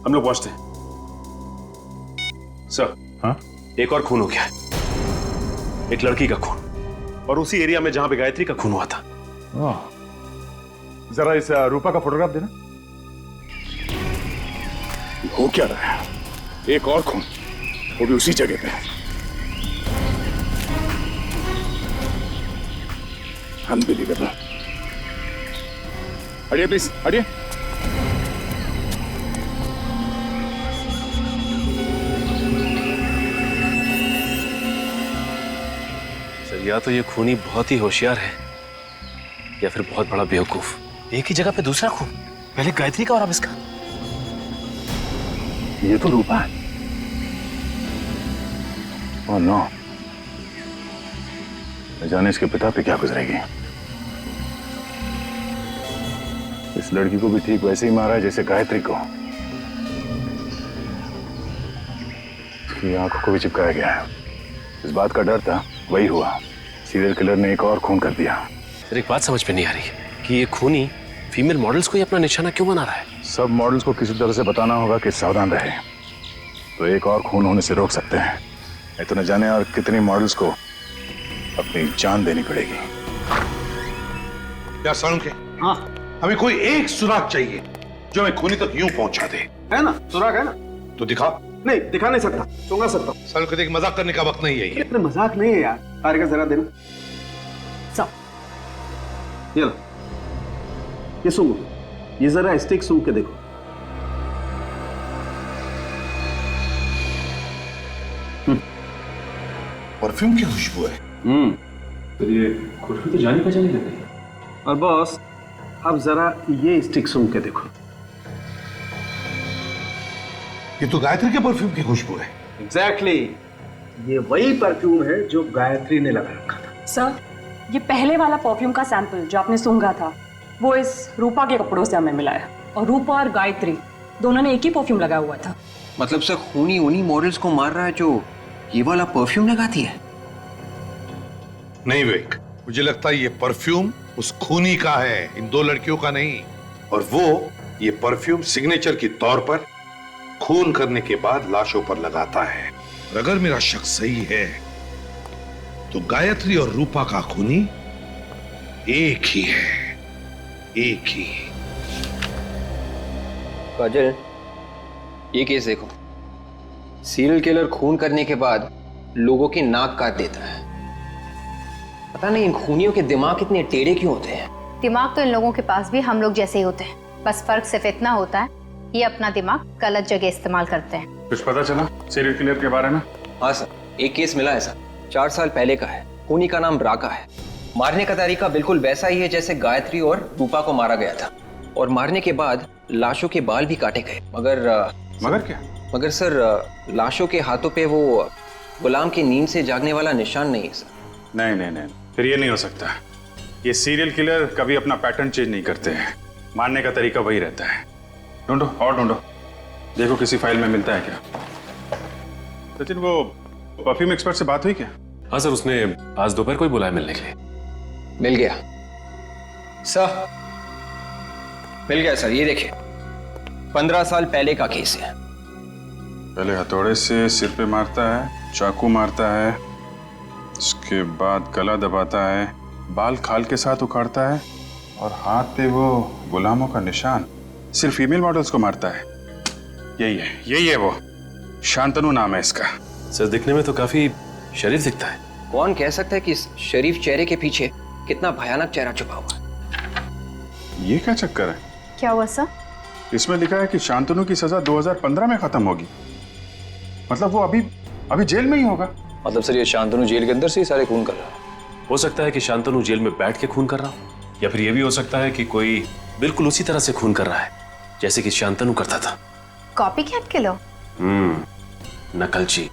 हम लोग पहुंचते हैं। सर, हाँ, एक और खून हो गया है, एक लड़की का खून, और उसी एरिया में जहां पे गायत्री का खून हुआ था। जरा इस रूपा का फोटोग्राफ देना। हो क्या रहा है? एक और खून, वो भी उसी जगह पे। अनबिलीवेबल। हटिए प्लीज, हटिए। सर, या तो ये खूनी बहुत ही होशियार है या फिर बहुत बड़ा बेवकूफ। एक ही जगह पे दूसरा खून, पहले गायत्री का और अब इसका। ये तो रूपा है। ओह नो, न जाने इसके पिता पे क्या गुजरेगी। इस लड़की को भी ठीक वैसे ही मारा है जैसे गायत्री को। उसकी आंखों को भी चिपकाया गया है। इस बात का डर था, वही हुआ। सीरियल किलर ने एक और खून कर दिया। सर, एक बात समझ में नहीं आ रही कि ये खूनी फीमेल मॉडल्स को ही अपना निशाना क्यों बना रहा है? सब मॉडल्स को किसी तरह से बताना होगा कि सावधान रहे, तो एक और खून होने से रोक सकते हैं। नहीं तो न जाने और कितनी मॉडल्स को अपनी जान देनी पड़ेगी। क्या सालुंखे? हाँ, हमें कोई एक सुराग चाहिए जो हमें खूनी तक यूं पहुंचा दे। है ना, सुराग है ना? तो दिखा। नहीं, दिखा नहीं सकता, सुंगा सकता हूँ। सालुंखे, देख, मजाक करने का वक्त नहीं है ये। इतने मजाक नहीं है यार। तारिका जरा देना। सब ये लो, ये सूंघो, ये जरा स्टिक सूंघ के देखो। परफ्यूम की खुशबू है। तो ये खुशबू तो जानी पहचानी लग रही है। और बॉस, अब जरा ये स्टिक सूंघ के देखो। ये तो गायत्री के परफ्यूम की खुशबू है। एग्जैक्टली, ये वही परफ्यूम है जो गायत्री ने लगा रखा था। सर, ये पहले वाला परफ्यूम का सैंपल जो आपने सूंघा था, वो इस रूपा के कपड़ों से हमें मिला है। और रूपा और गायत्री दोनों ने एक ही परफ्यूम लगाया हुआ था। मतलब सर, खूनी उन्हीं मॉडल्स को मार रहा है जो ये वाला परफ्यूम लगाती है? नहीं विवेक, मुझे लगता है ये परफ्यूम उस खूनी का है, इन दो लड़कियों का नहीं। और वो ये परफ्यूम सिग्नेचर के तौर पर खून करने के बाद लाशों पर लगाता है। और अगर मेरा शक सही है तो गायत्री और रूपा का खूनी एक ही है, एक ही। काजल, ये केस देखो। सीरियल किलर खून करने के बाद लोगों की नाक काट देता है। पता नहीं इन खूनियों के दिमाग इतने टेढ़े क्यों होते हैं। दिमाग तो इन लोगों के पास भी हम लोग जैसे ही होते हैं, बस फर्क सिर्फ इतना होता है, ये अपना दिमाग गलत जगह इस्तेमाल करते हैं। कुछ पता चला सीरियल किलर के बारे में? हाँ सर, एक केस मिला है सर, 4 साल पहले का है। खूनी का नाम राका है। मारने का तरीका बिल्कुल वैसा ही है जैसे गायत्री और रूपा को मारा गया था। और मारने के बाद लाशों के बाल भी काटे गए। मगर क्या? मगर सर, लाशों के हाथों पे वो गुलाम की नींद से जागने वाला निशान नहीं है सर। नहीं नहीं नहीं, फिर ये नहीं हो सकता। ये सीरियल किलर कभी अपना पैटर्न चेंज नहीं करते हैं। मारने का तरीका वही रहता है। ढूंढो और ढूंढो, देखो किसी फाइल में मिलता है क्या। सचिन, वो परफ्यूम एक्सपर्ट से बात हुई क्या? हाँ सर, उसने आज दोपहर को ही बुलाया मिलने के लिए। मिल गया सर, मिल गया सर। ये देखिए, 15 साल पहले का केस है। पहले हथौड़े से सिर पे मारता है, चाकू मारता है, उसके बाद गला दबाता है, बाल खाल के साथ उखाड़ता है और हाथ पे वो गुलामों का निशान। सिर्फ फीमेल मॉडल्स को मारता है। यही है वो। शांतनु नाम है इसका। सर, दिखने में तो काफी शरीफ दिखता है। कौन कह सकता है कि इस शरीफ चेहरे के पीछे कितना भयानक चेहरा छुपा हुआ है। ये क्या चक्कर है? क्या हुआ सर? इसमें लिखा है कि शांतनु की सजा 2015 में खत्म होगी। मतलब वो अभी जेल में ही होगा। मतलब सर, ये शांतनु जेल के अंदर से ही सारे खून कर रहा है? हो सकता है कि शांतनु जेल में बैठ के खून कर रहा हो, या फिर यह भी हो सकता है कि कोई बिल्कुल उसी तरह से खून कर रहा है जैसे कि शांतनु करता था। कॉपी कैट किलो? नकलची।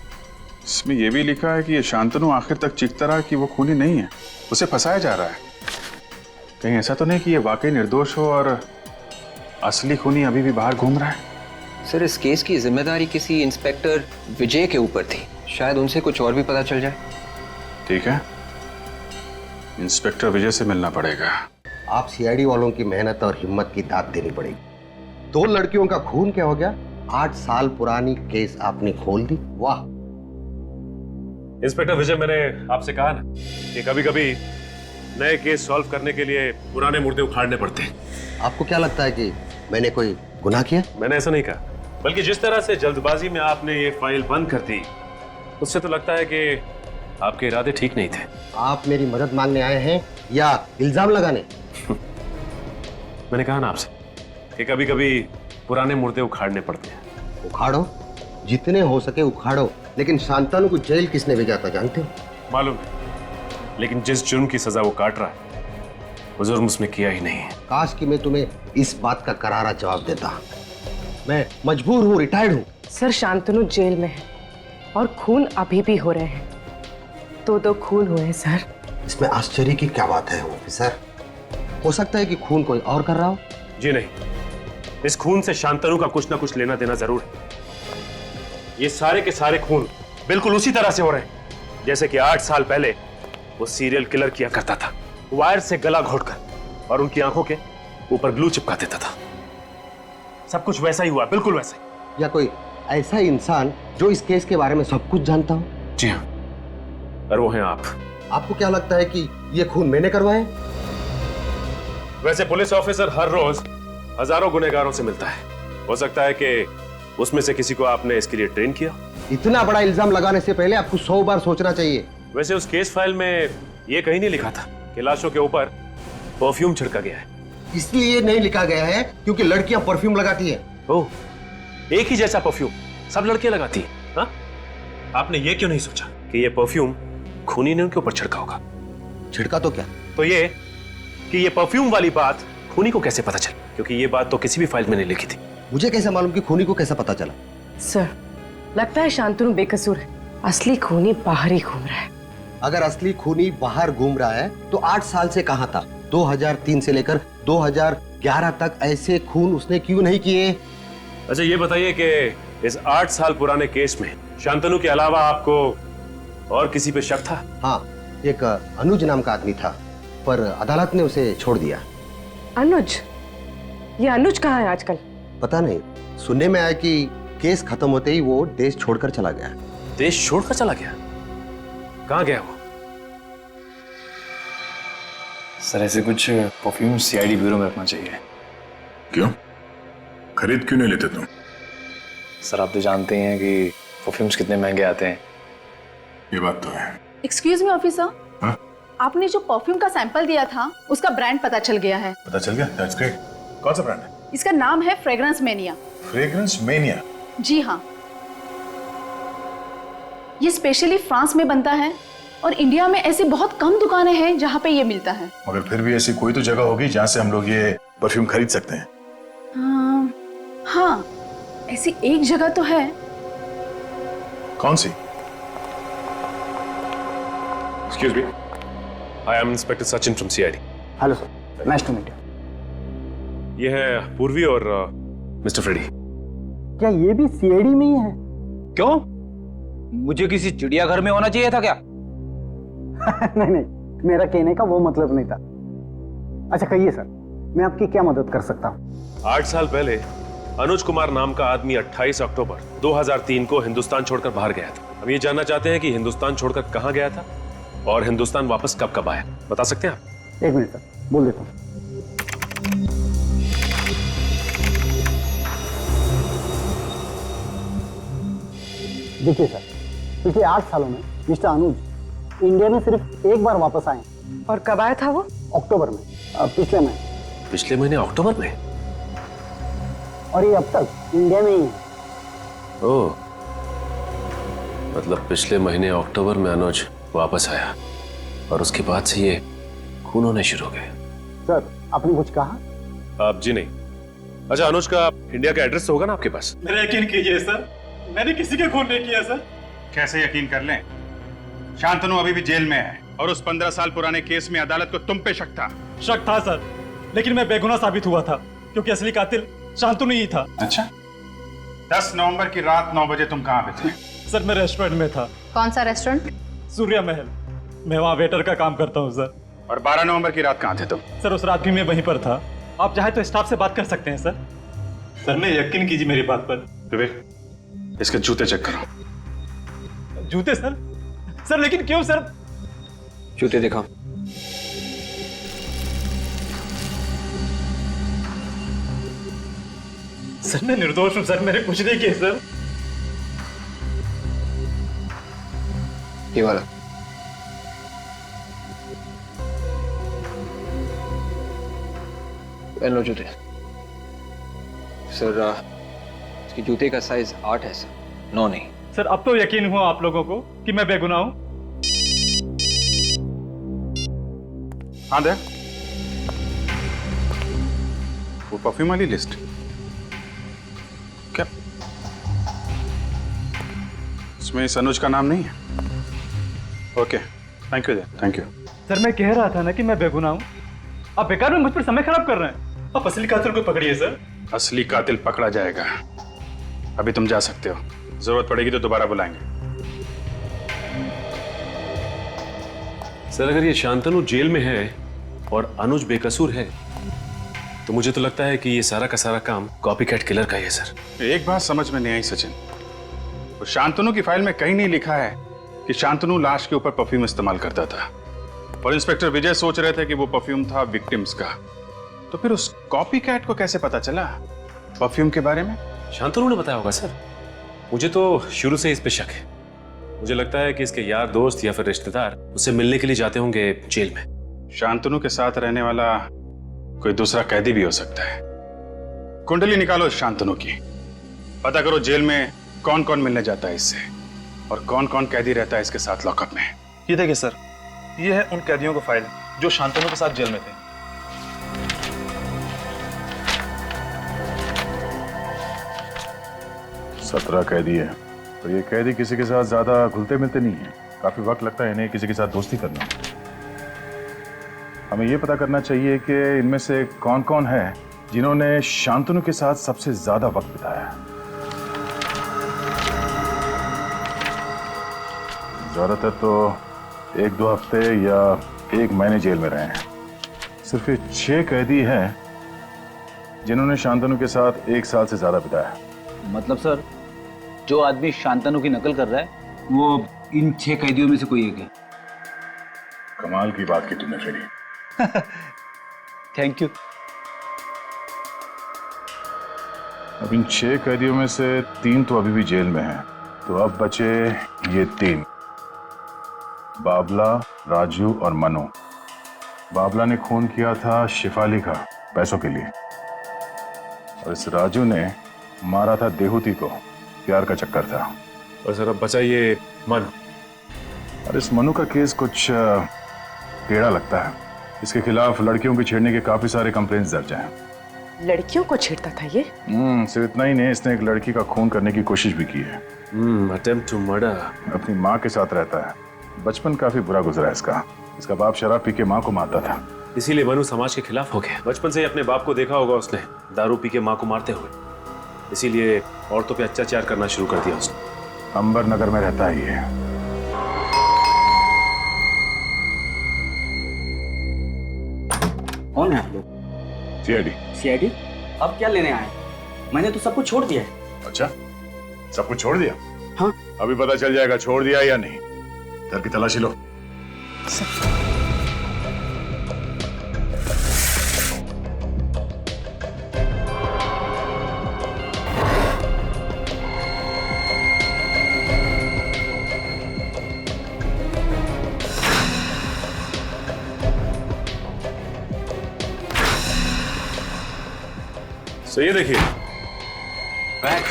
इसमें यह भी लिखा है कि ये शांतनु आखिर तक चीखता रहा कि वो खूनी नहीं है, उसे फंसाया जा रहा है। कहीं ऐसा तो नहीं कि ये वाकई निर्दोष हो और असली खूनी अभी भी बाहर घूम रहा है? सर इस केस की जिम्मेदारी किसी इंस्पेक्टर विजय के ऊपर थी, शायद उनसे कुछ और भी पता चल जाए। ठीक है, इंस्पेक्टर विजय से मिलना पड़ेगा। आप सीआईडी वालों की मेहनत और हिम्मत की दाद देनी पड़ेगी। 2 लड़कियों का खून क्या हो गया? 8 साल पुरानी केस आपने खोल दी। वाह इंस्पेक्टर विजय, मैंने आपसे कहा ना कि कभी कभी नए केस सॉल्व करने के लिए पुराने मुर्दे उखाड़ने पड़ते हैं। आपको क्या लगता है कि मैंने कोई गुनाह किया? मैंने ऐसा नहीं कहा, बल्कि जिस तरह से जल्दबाजी में आपने ये फाइल बंद कर दी, उससे तो लगता है कि आपके इरादे ठीक नहीं थे। आप मेरी मदद मांगने आए हैं या इल्जाम लगाने? मैंने कहा ना आपसे कि कभी कभी पुराने मुर्दे उखाड़ने पड़ते हैं। उखाड़ो, जितने हो सके उखाड़ो, लेकिन शांतनु को जेल किसने भेजा था जानते हो? मालूम है, लेकिन जिस जुर्म की सजा वो काट रहा है वो जुर्म उसने किया ही नहीं है। काश कि मैं तुम्हें इस बात का करारा जवाब देता। मैं मजबूर हूँ, रिटायर्ड हूँ। सर शांतनु जेल में है और खून अभी भी हो रहे हैं। 2 खून हुए हैं सर। इसमें आश्चर्य की क्या बात है ऑफिसर? हो सकता है कि खून कोई और कर रहा हो। जी नहीं, इस खून से शांतनु का कुछ ना कुछ लेना देना जरूर है। ये सारे के सारे खून बिल्कुल उसी तरह से हो रहे हैं जैसे कि 8 साल पहले वो सीरियल किलर किया करता था, वायर से गला घोटकर और उनकी आंखों के ऊपर ग्लू चिपका देता था। सब कुछ वैसा ही हुआ, बिल्कुल वैसा ही। या कोई ऐसा इंसान जो इस केस के बारे में सब कुछ जानता हो? जी हाँ, और वो हैं आप। आपको क्या लगता है कि ये खून मैंने करवाए? वैसे पुलिस ऑफिसर हर रोज हजारों गुनहगारों से मिलता है, हो सकता है कि उसमें से किसी को आपने इसके लिए ट्रेन किया। इतना बड़ा इल्जाम लगाने से पहले आपको 100 बार सोचना चाहिए। वैसे उस केस फाइल में ये कहीं नहीं लिखा था कि लाशों के ऊपर परफ्यूम छिड़का गया है। इसलिए नहीं लिखा गया है क्योंकि लड़कियां परफ्यूम लगाती हैं। ओह, एक ही जैसा परफ्यूम सब लड़कियां लगाती हैं। हाँ? आपने ये क्यों नहीं सोचा कि ये परफ्यूम खूनी ने उनके ऊपर छिड़का होगा? छिड़का तो क्या? तो ये कि ये परफ्यूम वाली बात खूनी को कैसे पता चली? क्योंकि ये बात तो किसी भी फाइल में नहीं लिखी थी। मुझे कैसे मालूम कि खूनी को कैसा पता चला? सर लगता है शांतनु बेकसूर है, असली खूनी बाहर ही घूम रहा है। अगर असली खूनी बाहर घूम रहा है तो 8 साल से कहां था? 2003 से लेकर 2011 तक ऐसे खून उसने क्यों नहीं किए? अच्छा ये बताइए कि इस 8 साल पुराने केस में शांतनु के अलावा आपको और किसी पे शक था? हाँ, एक अनुज नाम का आदमी था, पर अदालत ने उसे छोड़ दिया। अनुज? ये अनुज कहाँ है आजकल? पता नहीं, सुनने में आया कि केस खत्म होते ही वो देश छोड़कर चला गया। देश छोड़कर चला गया? कहाँ गया वो? सर ऐसे कुछ परफ्यूम सीआईडी ब्यूरो में रखना चाहिए। क्यों? खरीद क्यों नहीं लेते तुम? सर आप तो जानते हैं कि परफ्यूम्स कितने महंगे आते हैं। ये बात तो है। एक्सक्यूज मी ऑफिसर, हाँ? आपने जो परफ्यूम का सैंपल दिया था उसका ब्रांड पता चल गया है। पता चल गया? That's great. कौन सा ब्रांड है? इसका नाम है फ्रेग्रेंस मेनिया। Fragrance mania? जी हाँ, ये स्पेशली फ्रांस में बनता है और इंडिया में ऐसी बहुत कम दुकानें हैं जहाँ पे ये मिलता है। मगर फिर भी ऐसी कोई तो जगह होगी जहाँ से हम लोग ये परफ्यूम खरीद सकते हैं। हाँ, ऐसी एक जगह तो है। कौन सी? Excuse me, I am Inspector Sachin from CID. Hello sir, nice to meet you. ये है पूर्वी और मिस्टर फ्रेडी। क्या ये भी सीआईडी में ही है? क्यों? मुझे किसी चिड़ियाघर में होना चाहिए था क्या? नहीं, मेरा कहने का वो मतलब नहीं था। अच्छा कहिए सर, मैं आपकी क्या मदद कर सकता हूँ? 8 साल पहले अनुज कुमार नाम का आदमी 28 अक्टूबर 2003 को हिंदुस्तान छोड़कर बाहर गया था। हम ये जानना चाहते हैं कि हिंदुस्तान छोड़कर कहाँ गया था और हिंदुस्तान वापस कब कब आया। बता सकते हैं आप? 1 मिनट सर, बोल देता हूँ। देखिए सर, पिछले 8 सालों में मिस्टर अनुज इंडिया में सिर्फ एक बार वापस आए। और कब आया था वो? अक्टूबर में, पिछले महीने। पिछले महीने अक्टूबर में? और ये अब तक इंडिया में ही है। ओह, मतलब पिछले महीने अक्टूबर में अनुज वापस आया और उसके बाद से ये खून होने शुरू हो गए। सर आपने कुछ कहा? आप जी नहीं। अच्छा, अनुज का इंडिया का एड्रेस तो होगा ना आपके पास? मेरा यकीन कीजिए सर, मैंने किसी के खून नहीं किया सर। कैसे यकीन कर लें? शांतनु अभी भी जेल में है और उस 15 साल पुराने केस में अदालत को तुम पे शक था। शक था सर, लेकिन मैं बेगुनाह साबित हुआ था क्योंकि असली कातिल शांतनु ही था। अच्छा, 10 नवंबर की रात 9 बजे तुम कहाँ पे थे? सर मैं रेस्टोरेंट में था। कौन सा रेस्टोरेंट? सूर्या महल। मैं वहाँ वेटर का काम करता हूँ सर। और 12 नवंबर की रात कहाँ थे तुम? सर उस रात भी मैं वहीं पर था। आप चाहे तो स्टाफ से बात कर सकते हैं सर। सर मैं यकीन कीजिए मेरी बात पर। विवेक, इसके जूते चेक करो। जूते सर? सर लेकिन क्यों सर? जूते दिखाओ। सर मैं निर्दोष हूं सर, मैंने कुछ नहीं किया सर। ये वाला। पहन लो जूते। सर इसके जूते का साइज 8 है सर, 9 नहीं। सर अब तो यकीन हुआ आप लोगों को कि मैं बेगुनाह हूं। हाँ दे वो परफ्यूम वाली लिस्ट। क्या इसमें इस अनुज का नाम नहीं है? Okay, thank you thank you. Sir मैं कह रहा था ना कि मैं बेगुनाह हूं। आप बेकार में मुझ पर समय खराब कर रहे हैं। आप असली कातिल को पकड़िए सर। असली कातिल पकड़ा जाएगा। अभी तुम जा सकते हो, जरूरत पड़ेगी तो दोबारा बुलाएंगे। सर अगर ये शांतनु जेल में है और अनुज बेकसूर है तो मुझे तो लगता है कि ये सारा का सारा काम कॉपीकैट किलर का ही है सर। एक बात समझ में नहीं आई सचिन, तो शांतनु की फाइल में कहीं नहीं लिखा है कि शांतनु लाश के ऊपर परफ्यूम इस्तेमाल करता था, और इंस्पेक्टर विजय सोच रहे थे कि वो परफ्यूम था विक्टिम्स का। तो फिर उस कॉपीकैट को कैसे पता चला परफ्यूम के बारे में? शांतनु ने बताया होगा सर। मुझे तो शुरू से इस पे शक है। मुझे लगता है कि इसके यार दोस्त या फिर रिश्तेदार उससे मिलने के लिए जाते होंगे जेल में। शांतनु के साथ रहने वाला कोई दूसरा कैदी भी हो सकता है। कुंडली निकालो शांतनु की, पता करो जेल में कौन कौन मिलने जाता है इससे, और कौन कौन कैदी रहता है इसके साथ लॉकअप में। ये देखिए सर, ये है उन कैदियों का फाइल जो शांतनु के साथ जेल में थे। सत्रह कैदी है, तो ये कैदी किसी के साथ ज्यादा घुलते मिलते नहीं है। काफी वक्त लगता है इन्हें किसी के साथ दोस्ती करना। हमें ये पता करना चाहिए कि इनमें से कौन कौन है जिन्होंने शांतनु के साथ सबसे ज्यादा वक्त बिताया है। ज्यादातर तो 1-2 हफ्ते या 1 महीने जेल में रहे हैं। सिर्फ ये 6 कैदी हैं जिन्होंने शांतनु के साथ 1 साल से ज्यादा बिताया। मतलब सर, जो आदमी शांतनु की नकल कर रहा है वो इन 6 कैदियों में से कोई एक है। कमाल की बात की तुमने फेरी। Thank you. अब इन 6 कैदियों में से 3 तो अभी भी जेल में हैं, तो अब बचे ये 3, बाबला, राजू और मनु। बाबला ने खून किया था शिफाली का पैसों के लिए, और इस राजू ने मारा था देहूती को, प्यार का चक्कर था। और सर अब बचा ये मनु। और इस मनु का केस कुछ टेढ़ा लगता है। इसके खिलाफ लड़कियों की छेड़ने के काफी सारे कंप्लेंट्स दर्ज हैं। लड़कियों को छेड़ता था ये? सिर्फ इतना ही नहीं, इसने एक लड़की का खून करने की कोशिश भी की है। Attempt to murder. अपनी माँ के साथ रहता है। बचपन काफी बुरा गुजरा है इसका। इसका बाप शराब पी के माँ को मारता था, इसीलिए मनु समाज के खिलाफ हो गया। बचपन से ही अपने बाप को देखा होगा उसने दारू पी के माँ को मारते हुए, इसीलिए औरतों पे अत्याचार करना शुरू कर दिया उसने। अंबर नगर में रहता है ये। कौन है आप लोग? सीआईडी। सीआईडी? अब क्या लेने आए? मैंने तो सब कुछ छोड़ दिया है। अच्छा, सब कुछ छोड़ दिया? हाँ। अभी पता चल जाएगा छोड़ दिया या नहीं। घर की तलाशी लो। सो ये देखिए बैग।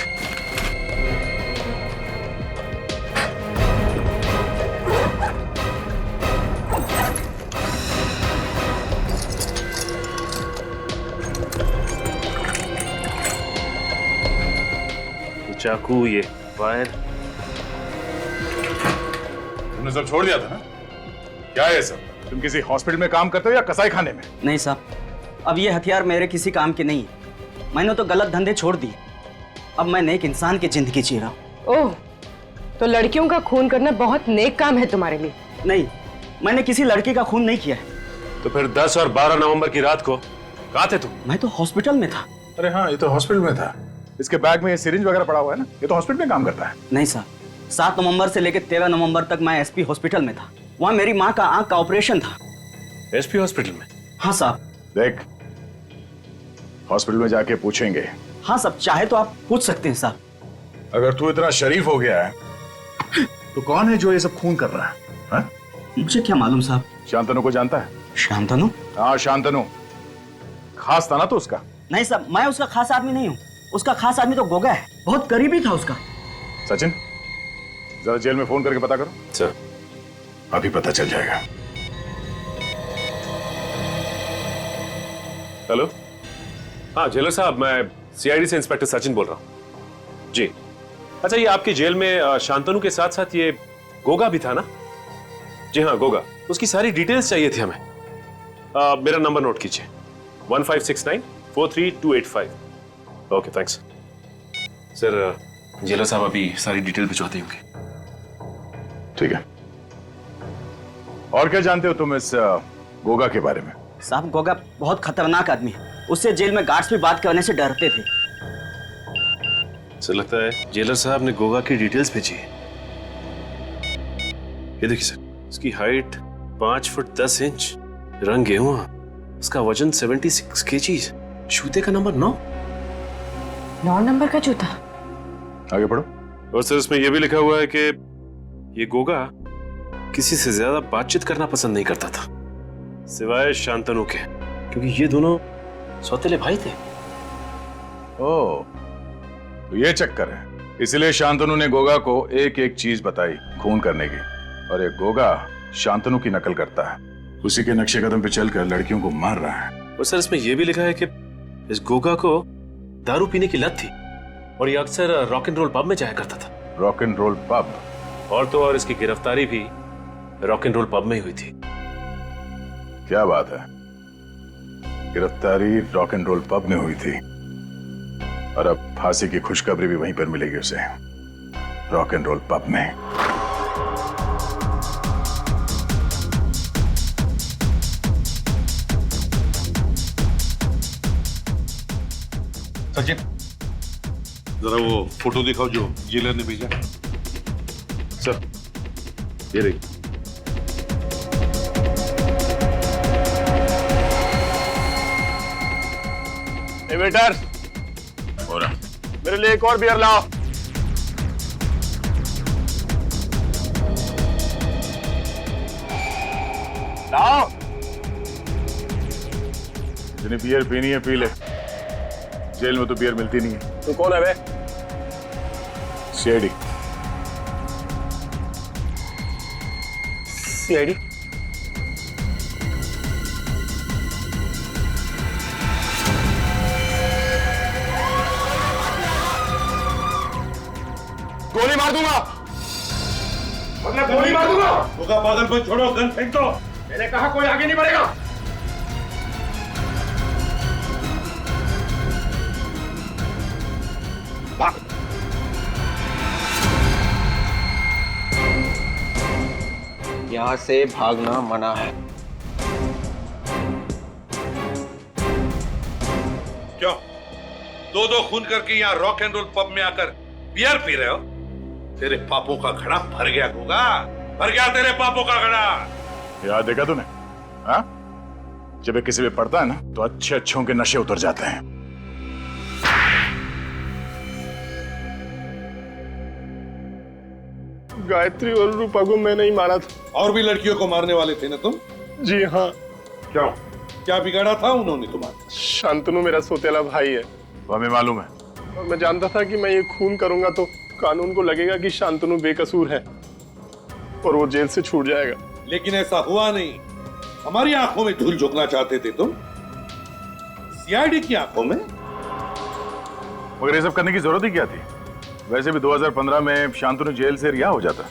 ये चाकू, ये वायर। तुमने सब छोड़ दिया था ना? क्या है सब? तुम किसी हॉस्पिटल में काम करते हो या कसाई खाने में? नहीं साहब, अब ये हथियार मेरे किसी काम के नहीं है। मैंने तो गलत धंधे छोड़ दिए। अब मैं नेक इंसान की जिंदगी जी रहा हूँ। ओह, तो लड़कियों का खून करना बहुत नेक काम है तुम्हारे लिए? नहीं, मैंने किसी लड़की का खून नहीं किया है। तो फिर 10 और 12 नवंबर की रात को कहाँ थे तुम? मैं तो हॉस्पिटल में था। अरे हाँ, ये तो हॉस्पिटल में था। इसके बैग में ये सिरिंज वगैरह पड़ा हुआ है ना, ये तो हॉस्पिटल में काम करता है। नहीं सर, 7 नवंबर से लेकर 13 नवंबर तक मैं एसपी हॉस्पिटल में था। वहाँ मेरी माँ का आंख का ऑपरेशन था। एसपी हॉस्पिटल में? हाँ साहब। देख, हॉस्पिटल में जाके पूछेंगे। हाँ साहब, चाहे तो आप पूछ सकते हैं साहब। अगर तू इतना शरीफ हो गया है तो कौन है जो ये सब खून कर रहा है? हा? मुझे क्या मालूम साहब। शांतनु को जानता है? शांतनु? हाँ, शांतनु खास था ना तो उसका। नहीं साहब, मैं उसका खास आदमी नहीं हूँ। उसका खास आदमी तो गोगा है, बहुत करीबी था उसका। सचिन, जरा जेल में फोन करके पता करो। सर, अभी पता चल जाएगा। हेलो, हाँ जेलर साहब, मैं सीआईडी से इंस्पेक्टर सचिन बोल रहा हूँ जी। अच्छा, ये आपकी जेल में शांतनु के साथ साथ ये गोगा भी था ना? जी हाँ, गोगा। उसकी सारी डिटेल्स चाहिए थी हमें। मेरा नंबर नोट कीजिए, 1569432885। Okay, thanks sir. जेलर साहब अभी सारी डिटेल भिजवाते होंगे। ठीक है। और क्या जानते हो तुम इस गोगा के बारे में? साहब, गोगा बहुत खतरनाक आदमी है। उससे जेल में गार्ड्स भी बात करने से डरते थे। सर, लगता है जेलर साहब ने गोगा की डिटेल्स भेजी है। ये देखिए सर, इसकी हाइट 5 फुट 10 इंच, रंग गेहुआ, उसका वजन 76 केजीज, जूते का नंबर 9 नंबर का जूता। आगे पढ़ो। और सर, इसमें यह भी लिखा हुआ है कि ये गोगा किसी से ज्यादा बातचीत करना पसंद नहीं करता था सिवाय शांतनु के, क्योंकि ये दोनों सौतेले भाई थे। ओह, तो ये चक्कर है। इसलिए शांतनु ने गोगा को एक एक चीज बताई खून करने की, और ये गोगा शांतनु की नकल करता है, उसी के नक्शे कदम पे चलकर लड़कियों को मार रहा है। और सर, इसमें यह भी लिखा है कि इस गोगा को दारू पीने की लत थी और ये अक्सर रॉक एंड रोल पब में जाया करता था। Rock and roll pub? और तो और इसकी गिरफ्तारी भी रॉक एंड रोल पब में ही हुई थी। क्या बात है, गिरफ्तारी रॉक एंड रोल पब में हुई थी, और अब फांसी की खुशखबरी भी वहीं पर मिलेगी उसे, रॉक एंड रोल पब में। सचिन, जरा वो फोटो दिखाओ जो जेलर ने भेजा। सर, ये रही। वेटर, मेरे लिए एक और बियर लाओ। लाओ। जिन्हें बियर पीनी है पी ले, जेल में तो बियर मिलती नहीं है। तू कौन है बे? सीआईडी। सीआईडी? गोली मार दूंगा, मतलब गोली मार दूंगा। होगा पागलपन छोड़ो, गन फेंक दो। मैंने कहा कोई आगे नहीं बढ़ेगा। यहाँ से भागना मना है। क्यों? दो खून करके यहाँ रॉक एंड रोल पब में आकर बियर पी रहे हो? तेरे पापों का घड़ा भर गया गोगा, भर गया तेरे पापों का घड़ा। याद देखा तूने? हाँ, जब ये किसी पे पड़ता है ना तो अच्छे अच्छों के नशे उतर जाते हैं। गायत्री और रूपा को मैंने ही मारा था। और भी लड़कियों को मारने वाले थे ना तुम? जी हाँ। क्यों? क्या बिगाड़ा था उन्होंने तुम्हारा? शांतनु मेरा सोतेला भाई है, वो हमें मालूम है। और मैं जानता था कि मैं ये खून करूंगा तो कानून को लगेगा कि शांतनु बेकसूर है और वो जेल से छूट जाएगा। लेकिन ऐसा हुआ नहीं। हमारी आंखों में धूल झोंकना चाहते थे तुम, सीआईडी की आंखों में। मगर ये सब करने की जरूरत ही क्या थी? वैसे भी 2015 में शांतनु जेल से रिहा हो जाता।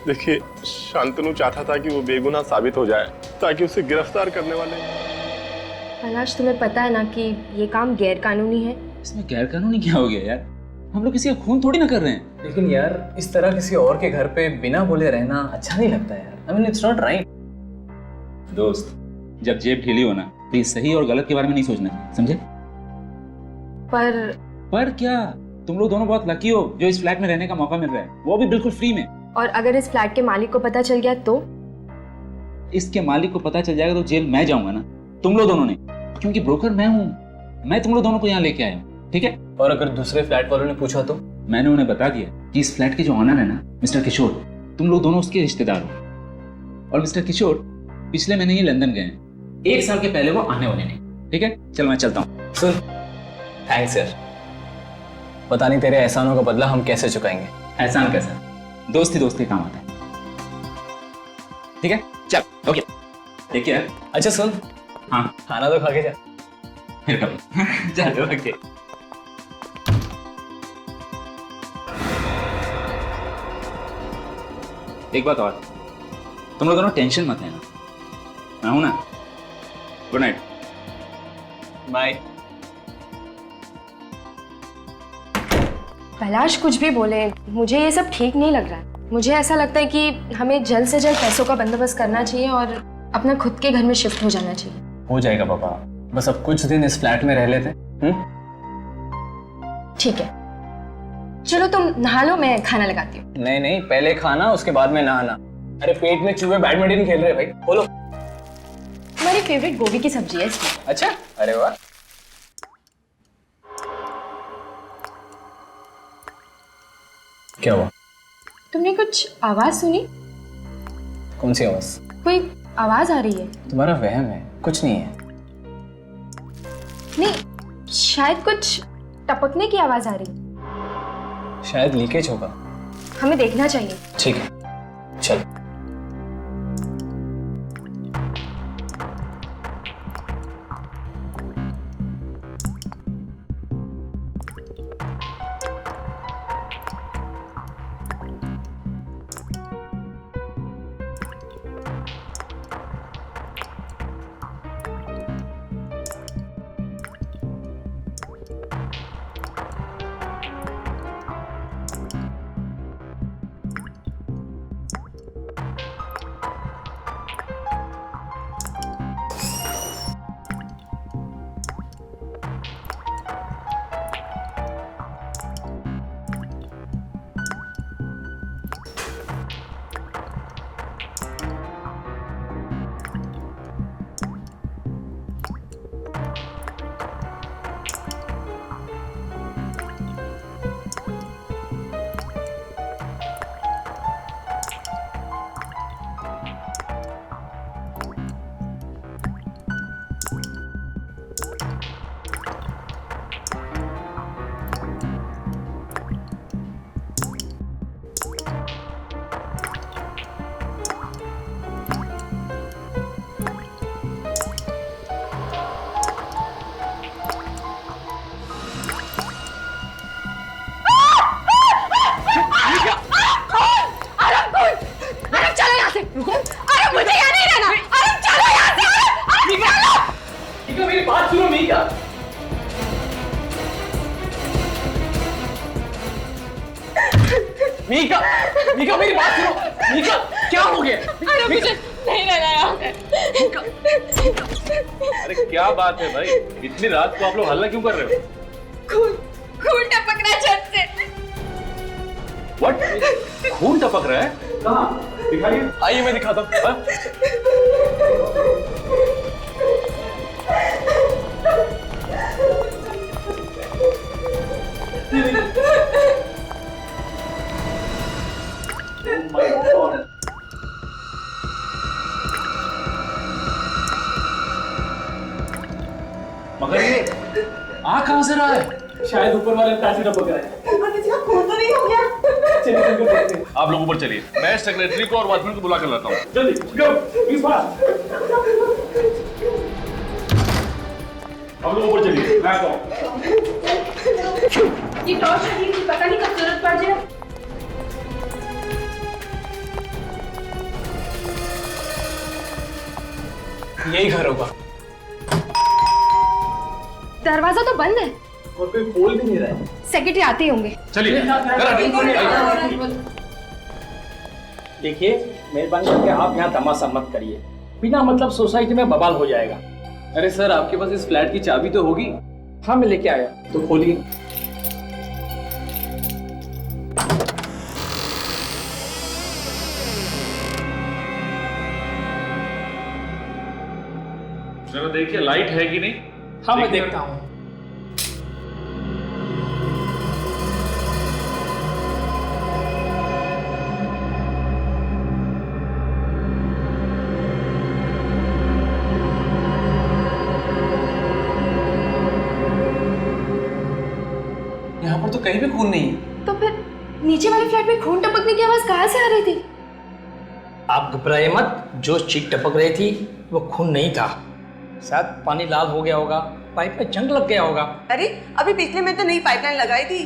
देखिए, शांतनु चाहता था कि वो बेगुनाह साबित हो जाए ताकि उसे गिरफ्तार करने वाले। अनाज, तुम्हें पता है ना कि ये काम गैर कानूनी है। इसमें गैर कानूनी क्या हो गया यार? हम लोग किसी का खून थोड़ी ना कर रहे हैं। लेकिन यार इस तरह किसी और के घर पे बिना बोले रहना अच्छा नहीं लगता यार। I mean it's not right. दोस्त, जब जेब ढीली हो ना तो ये सही और गलत के बारे में नहीं सोचना चाहिए, समझे? पर क्या? तुम लोग दोनों बहुत लकी हो जो इस फ्लैट में रहने का मौका मिल रहा है, वो भी बिल्कुल फ्री में। और अगर इस फ्लैट के मालिक को पता चल गया तो? इसके मालिक को पता चल जाएगा तो जेल मैं जाऊंगा ना, तुम लोग दोनों ने, क्योंकि ब्रोकर मैं हूँ। मैं तुम लोग दोनों को यहाँ लेके आया हूँ, ठीक है? और अगर दूसरे फ्लैट वालों ने पूछा तो? मैंने उन्हें बता दिया कि इस फ्लैट के जो ऑनर है ना मिस्टर किशोर, तुम लोग दोनों उसके रिश्तेदार हो। और मिस्टर किशोर पिछले महीने ही लंदन गए हैं, 1 साल के पहले वो आने वाले नहीं, ठीक है? चल मैं चलता हूँ। सुन, थैंक्स यार, पता नहीं तेरे एहसानों का बदला हम कैसे चुकाएंगे। एहसान कैसा, दोस्ती दोस्ती काम आता है, ठीक है? चल ओके, ठीक है। अच्छा सुन, हाँ खाना तो खा के जा। फिर कभी चल ओके। एक बात और, तुम लोग दोनों टेंशन मत लेना, मैं हूं ना। Good night. बाय। कैलाश कुछ भी बोले, मुझे ये सब ठीक नहीं लग रहा है। मुझे ऐसा लगता है कि हमें जल्द से जल्द पैसों का बंदोबस्त करना चाहिए और अपना खुद के घर में शिफ्ट हो जाना चाहिए। हो जाएगा पापा, बस अब कुछ दिन इस फ्लैट में रह लेते। ठीक है, चलो तुम नहा लो, मैं खाना लगाती हूँ। नहीं नहीं, पहले खाना उसके बाद में नहाना। अरे पेट में चूहे बैडमिंटन खेल रहे भाई, बोलो। हमारी फेवरेट गोभी की सब्जी है इसकी। अच्छा, अरे वाह। क्या हुआ? तुमने कुछ आवाज सुनी? कौन सी आवाज? कोई आवाज आ रही है। तुम्हारा वहम है, कुछ नहीं है। नहीं, शायद कुछ टपकने की आवाज आ रही है। शायद लीकेज होगा, हमें देखना चाहिए। ठीक है, चल। मीका, मीका मेरी बात सुनो। मीका क्या हो गया? अरे मुझे नहीं रहना यहाँ पे। अरे क्या बात है भाई, इतनी रात को आप लोग हल्ला क्यों कर रहे हो? खून टपक रहा है छत से। What? खून टपक रहा है? कहाँ? दिखाइए। आइए मैं दिखाता हूँ। मगर ये आ कहां से रहा है? शायद ऊपर वाले पैसे टपक रहे हैं। खून तो नहीं हो गया? चलिए चल कर देखते हैं। आप लोग ऊपर चलिए, मैं सेक्रेटरी को और वॉचमैन को बुला कर लाता हूँ। जल्दी गो, इस बार। आप लोग ऊपर चलिए, मैं आता हूँ। ये टॉर्च लगी थी, पता नहीं कब जरूरत पड़ जाए। यही घर होगा। दरवाजा तो बंद है। और कोई बोल भी नहीं रहा है। सेक्रेटरी आते ही होंगे। चलिए देखिए, मेहरबानी करके आप यहाँ तमाशा मत करिए, बिना मतलब सोसाइटी में बवाल हो जाएगा। अरे सर, आपके पास इस फ्लैट की चाबी तो होगी? हाँ, मैं लेके आया, तो खोलिए। जरा देखिए लाइट है कि नहीं। हाँ, मैं देखता हूँ। यहाँ पर तो कहीं भी खून नहीं है। तो फिर नीचे वाले फ्लैट में खून टपकने की आवाज कहाँ से आ रही थी? आप घबराए मत, जो चीख टपक रही थी वो खून नहीं था, शायद पानी लाल हो गया होगा, पाइप में जंग लग गया होगा। अरे अभी पिछले में तो नई पाइपलाइन लगाई थी,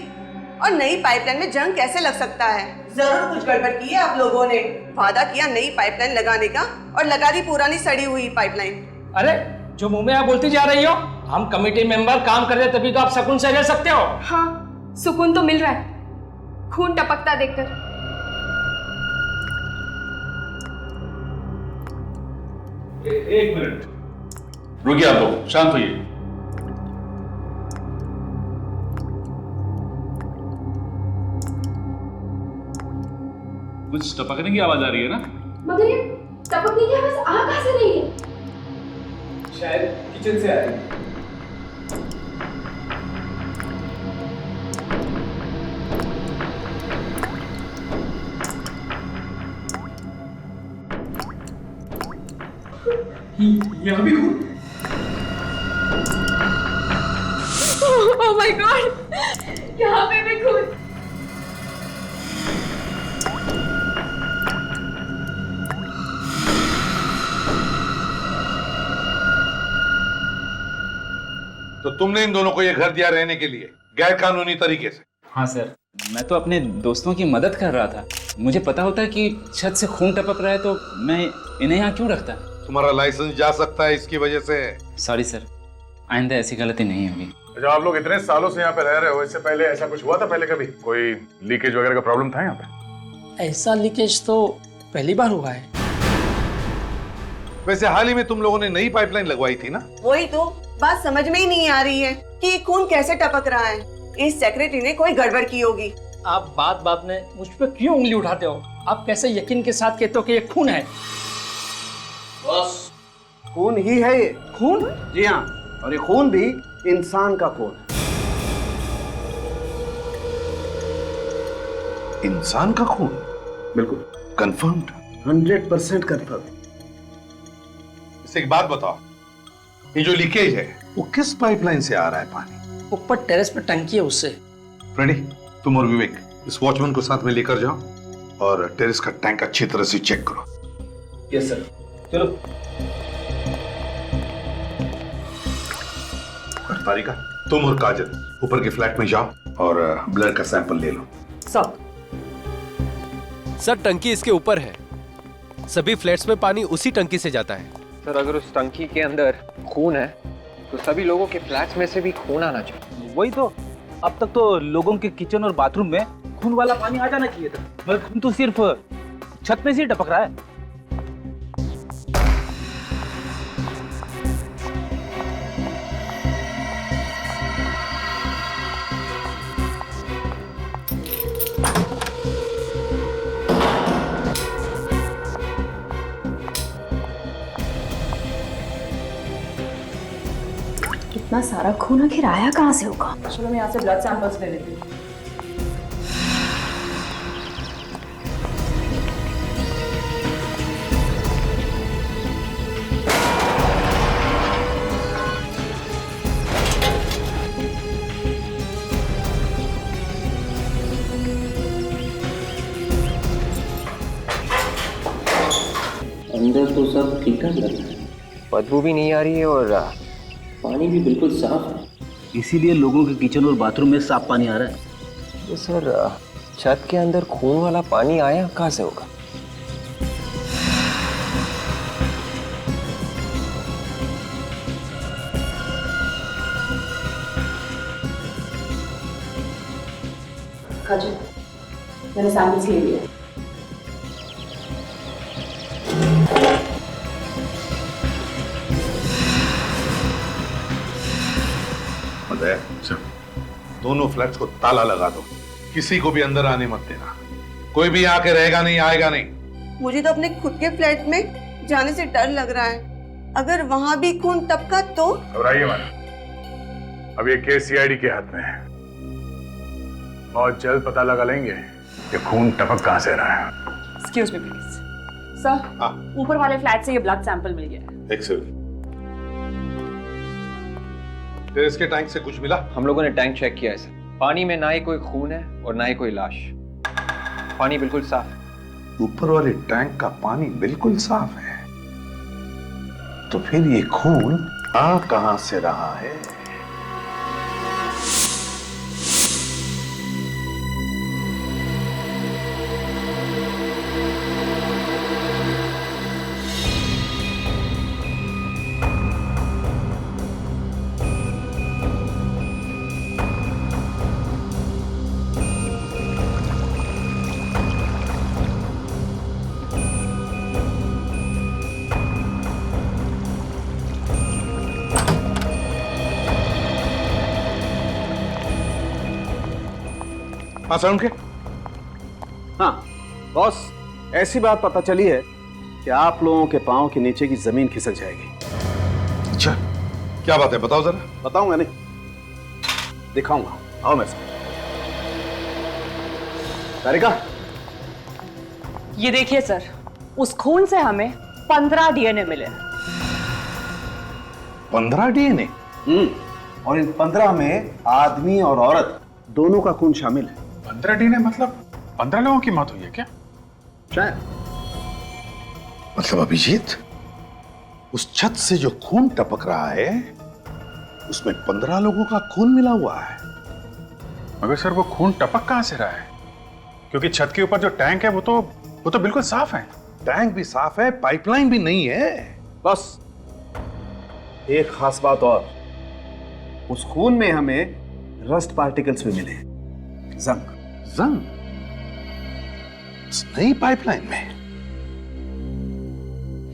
और नई पाइपलाइन में जंग कैसे लग सकता है? जरूर कुछ गड़बड़ की है आप लोगों ने। वादा किया नई पाइपलाइन लगाने का और लगा दी पुरानी सड़ी हुई पाइपलाइन। अरे जो मुंह में आप बोलती जा रही हो, हम कमेटी मेंबर काम कर रहे तभी तो आप सुकून से रह सकते हो। हाँ, सुकून तो मिल रहा है खून टपकता देखकर। एक मिनट रुकिए, आप लोग शांत होइए। कुछ टपकने की आवाज आ रही है ना? मगर ये टपकने की आवाज आ कहाँ से रही है? शायद किचन से आ रही है। यहाँ भी खून। ओह माय गॉड, यहाँ पे भी खून। तो तुमने इन दोनों को ये घर दिया रहने के लिए गैर कानूनी तरीके से? हाँ सर, मैं तो अपने दोस्तों की मदद कर रहा था। मुझे पता होता कि छत से खून टपक रहा है तो मैं इन्हें यहाँ क्यों रखता। तुम्हारा लाइसेंस जा सकता है इसकी वजह से। सॉरी सर, आइंदा ऐसी गलती नहीं होगी। जब आप लोग इतने सालों से यहाँ पे रह रहे हो, इससे पहले ऐसा कुछ हुआ था? पहले कभी कोई लीकेज वगैरह का प्रॉब्लम था यहाँ पे? ऐसा लीकेज तो पहली बार हुआ है। वैसे हाल ही में तुम लोगों ने नई पाइपलाइन लगवाई थी ना? वही तो बात समझ में ही नहीं आ रही है कि ये खून कैसे टपक रहा है। इस सेक्रेटरी ने कोई गड़बड़ की होगी। आप बात बात में मुझ पर क्यों उंगली उठाते हो? आप कैसे यकीन के साथ कहते हो कि ये खून है? बस खून ही है ये। खून? जी हाँ, और ये खून भी इंसान का खून है। इंसान का खून? बिल्कुल कंफर्म्ड? 100% कंफर्म। इससे एक बात बताओ, ये जो लीकेज है वो किस पाइपलाइन से आ रहा है पानी? ऊपर टेरेस पे टंकी है उससे। फ्रेडी, तुम और विवेक इस वॉचमैन को साथ में लेकर जाओ और टेरेस का टैंक अच्छी तरह से चेक करो। यस सर, चलो। तारिका, तुम और काजल ऊपर के फ्लैट में जाओ और ब्लड का सैंपल ले लो। सर टंकी इसके ऊपर है, सभी फ्लैट्स में पानी उसी टंकी से जाता है। सर अगर उस टंकी के अंदर खून है तो सभी लोगों के फ्लैट्स में से भी खून आना चाहिए। वही तो, अब तक तो लोगों के किचन और बाथरूम में खून वाला पानी आ जाना चाहिए था, मगर खून तो सिर्फ छत में से ही टपक रहा है। इतना सारा खून आखिर आया कहाँ से होगा? चलो मैं यहाँ से ब्लड सैंपल्स ले लेती हूँ। अंदर तो सब ठीक ठाक लग रहा है, बदबू भी नहीं आ रही है और पानी भी बिल्कुल साफ है। इसीलिए लोगों के किचन और बाथरूम में साफ पानी आ रहा है। तो सर छत के अंदर खून वाला पानी आया कहाँ से होगा? हाँ जी, मैंने सैंपल्स ले लिए। अजय, दोनों फ्लैट्स को ताला लगा दो, किसी को भी अंदर आने मत देना। कोई भी आके रहेगा नहीं, आएगा नहीं। मुझे तो अपने खुद के फ्लैट में जाने से डर लग रहा है। अगर वहां भी खून टपका तो? घबराइए मत, अब ये केस सीआईडी के हाथ में है। बहुत जल्द पता लगा लेंगे कि खून टपक कहां से रहा है। एक्सक्यूज मी प्लीज सर, ऊपर वाले फ्लैट से ये ब्लड सैंपल मिल गया है। एक्सेलेंट। टेरेस के टैंक से कुछ मिला? हम लोगों ने टैंक चेक किया है सर, पानी में ना ही कोई खून है और ना ही कोई लाश, पानी बिल्कुल साफ है। ऊपर वाले टैंक का पानी बिल्कुल साफ है, तो फिर ये खून आ कहां से रहा है? हाँ साउंड के? हाँ बॉस, ऐसी बात पता चली है कि आप लोगों के पांव के नीचे की जमीन खिसक जाएगी। अच्छा, क्या बात है, बताओ जरा। बताऊंगा नहीं, दिखाऊंगा। आओ मेरे साथ। तारिका, ये देखिए सर, उस खून से हमें 15 डीएनए मिले। 15 डीएनए? और इन 15 में आदमी और औरत दोनों का खून शामिल है। 15 डीएनए मतलब 15 लोगों की मौत हुई है क्या? शायद। मतलब अभिजीत, उस छत से जो खून टपक रहा है उसमें 15 लोगों का खून मिला हुआ है। मगर सर वो खून टपक कहां से रहा है? क्योंकि छत के ऊपर जो टैंक है वो तो बिल्कुल साफ है। टैंक भी साफ है, पाइपलाइन भी नहीं है। बस एक खास बात और, उस खून में हमें रस्ट पार्टिकल्स भी मिले। जंग। जंग? इस नई पाइपलाइन में?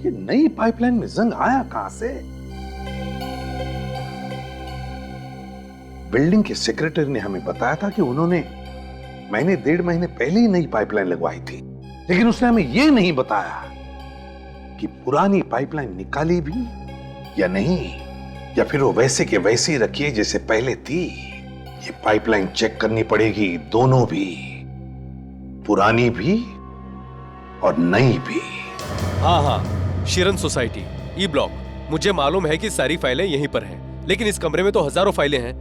ये नई पाइपलाइन में जंग आया कहां से? बिल्डिंग के सेक्रेटरी ने हमें बताया था कि उन्होंने महीने 1.5 महीने पहले ही नई पाइपलाइन लगवाई थी, लेकिन उसने हमें यह नहीं बताया कि पुरानी पाइपलाइन निकाली भी या नहीं, या फिर वो वैसे के वैसे ही रखी है जैसे पहले थी। ये पाइपलाइन चेक करनी पड़ेगी, दोनों भी, पुरानी भी और नई भी। हाँ, शिरन सोसाइटी ई ब्लॉक। मुझे मालूम है कि सारी फाइलें यहीं पर हैं, लेकिन इस कमरे में तो हजारों फाइलें हैं।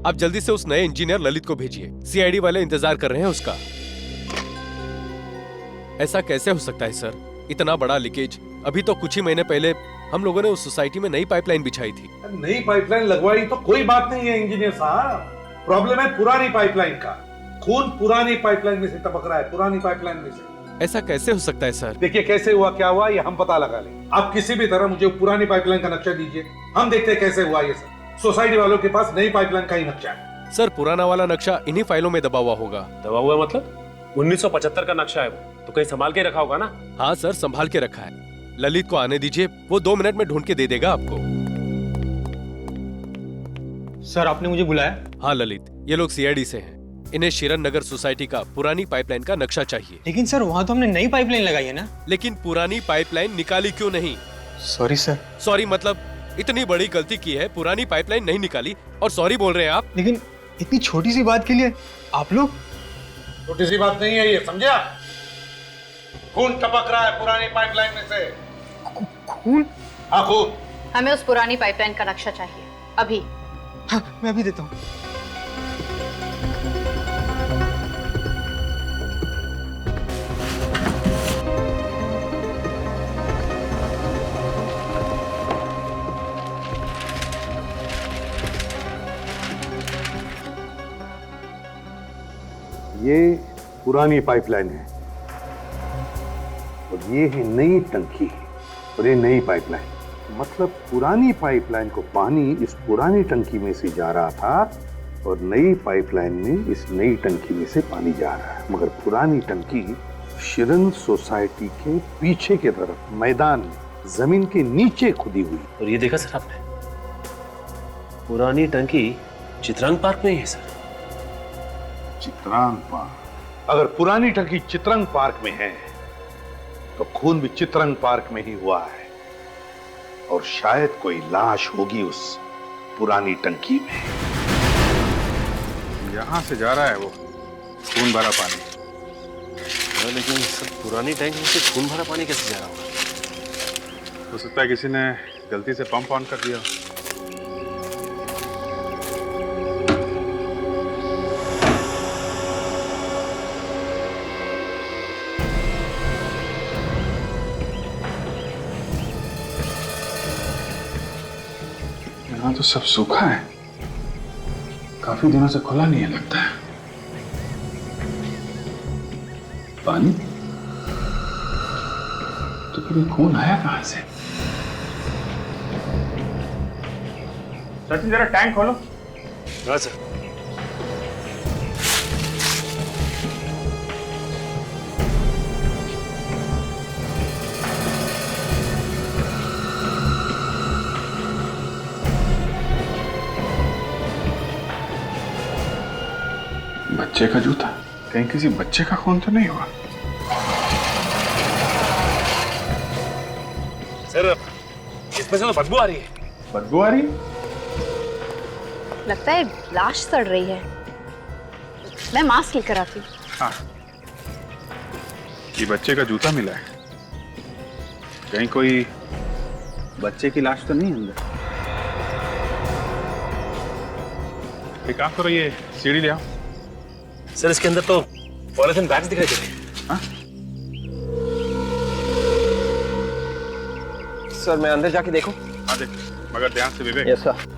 आप जल्दी से उस नए इंजीनियर ललित को भेजिए, सीआईडी वाले इंतजार कर रहे हैं उसका। ऐसा कैसे हो सकता है सर, इतना बड़ा लीकेज? अभी तो कुछ ही महीने पहले हम लोगों ने उस सोसाइटी में नई पाइपलाइन बिछाई थी। नई पाइपलाइन लगवाई तो कोई बात नहीं है इंजीनियर साहब, प्रॉब्लम है पुरानी पाइपलाइन का। खून पुरानी पाइपलाइन में से टपक रहा है, पुरानी पाइपलाइन में से। ऐसा कैसे हो सकता है सर? देखिए, कैसे हुआ क्या हुआ ये हम पता लगा लेंगे। आप किसी भी तरह मुझे पुरानी पाइपलाइन का नक्शा दीजिए, हम देखते हैं कैसे हुआ ये सब। सोसाइटी वालों के पास नई पाइपलाइन का ही नक्शा है। सर पुराना वाला नक्शा इन्हीं फाइलों में दबा हुआ होगा। दबा हुआ मतलब? 1975 का नक्शा है वो, तो कहीं संभाल के रखा होगा ना? हाँ सर, संभाल के रखा है। ललित को आने दीजिए, वो 2 मिनट में ढूंढ के दे देगा आपको। सर आपने मुझे बुलाया? हाँ ललित, ये लोग सीआईडी से हैं। इन्हें शिरन नगर सोसाइटी का पुरानी पाइपलाइन का नक्शा चाहिए। लेकिन सर वहाँ तो हमने नई पाइपलाइन लगाई है ना? लेकिन पुरानी पाइपलाइन निकाली क्यों नहीं? Sorry sir. सॉरी मतलब? इतनी बड़ी गलती की है, पुरानी पाइपलाइन नहीं निकाली और सॉरी बोल रहे हैं आप? लेकिन इतनी छोटी सी बात के लिए आप लोग? छोटी सी बात नहीं है ये, समझा? खून टपक रहा है पुरानी पाइपलाइन में से। खून? हाँ खून। हमें उस पुरानी पाइपलाइन का नक्शा चाहिए अभी। हाँ मैं अभी देता हूँ। ये पुरानी पाइपलाइन है और ये है नई टंकी और ये नई पाइपलाइन। मतलब पुरानी पाइपलाइन को पानी इस पुरानी टंकी में से जा रहा था और नई पाइपलाइन में इस नई टंकी में से पानी जा रहा है, मगर पुरानी टंकी शिरन सोसाइटी के पीछे के तरफ मैदान में जमीन के नीचे खुदी हुई। और ये देखा सर आपने, पुरानी टंकी चित्रांग पार्क में ही है सर। चित्रांग पार्क? अगर पुरानी टंकी चित्रांग पार्क में है तो खून भी चित्रांग पार्क में ही हुआ है, और शायद कोई लाश होगी उस पुरानी टंकी में। यहां से जा रहा है वो खून भरा पानी। लेकिन सर पुरानी टैंक में से खून भरा पानी कैसे जा रहा होगा? हो सकता है किसी ने गलती से पंप ऑन कर दिया। यहाँ तो सब सूखा है, काफी दिनों से खुला नहीं है लगता है। पानी तो फिर ये खून आया कहां से? सचिन जरा टैंक खोलो। हाँ सर। बच्चे का जूता, कहीं किसी बच्चे का खून तो नहीं हुआ? सर इसमें से तो बदबू आ रही है। बदबू आ रही है? लगता है लाश सड़ रही है। मैं मास्क लेकर आती हूँ। हाँ, ये बच्चे का जूता मिला है, कहीं कोई बच्चे की लाश तो नहीं है अंदर? एक काम करो, ये सीढ़ी ले आओ। सर इसके अंदर तो पॉलिथीन बैग्स दिखाई दे रहे हैं। हाँ? सर मैं अंदर जाके देखूं? हाँ देख, मगर ध्यान से विवेक। Yes sir.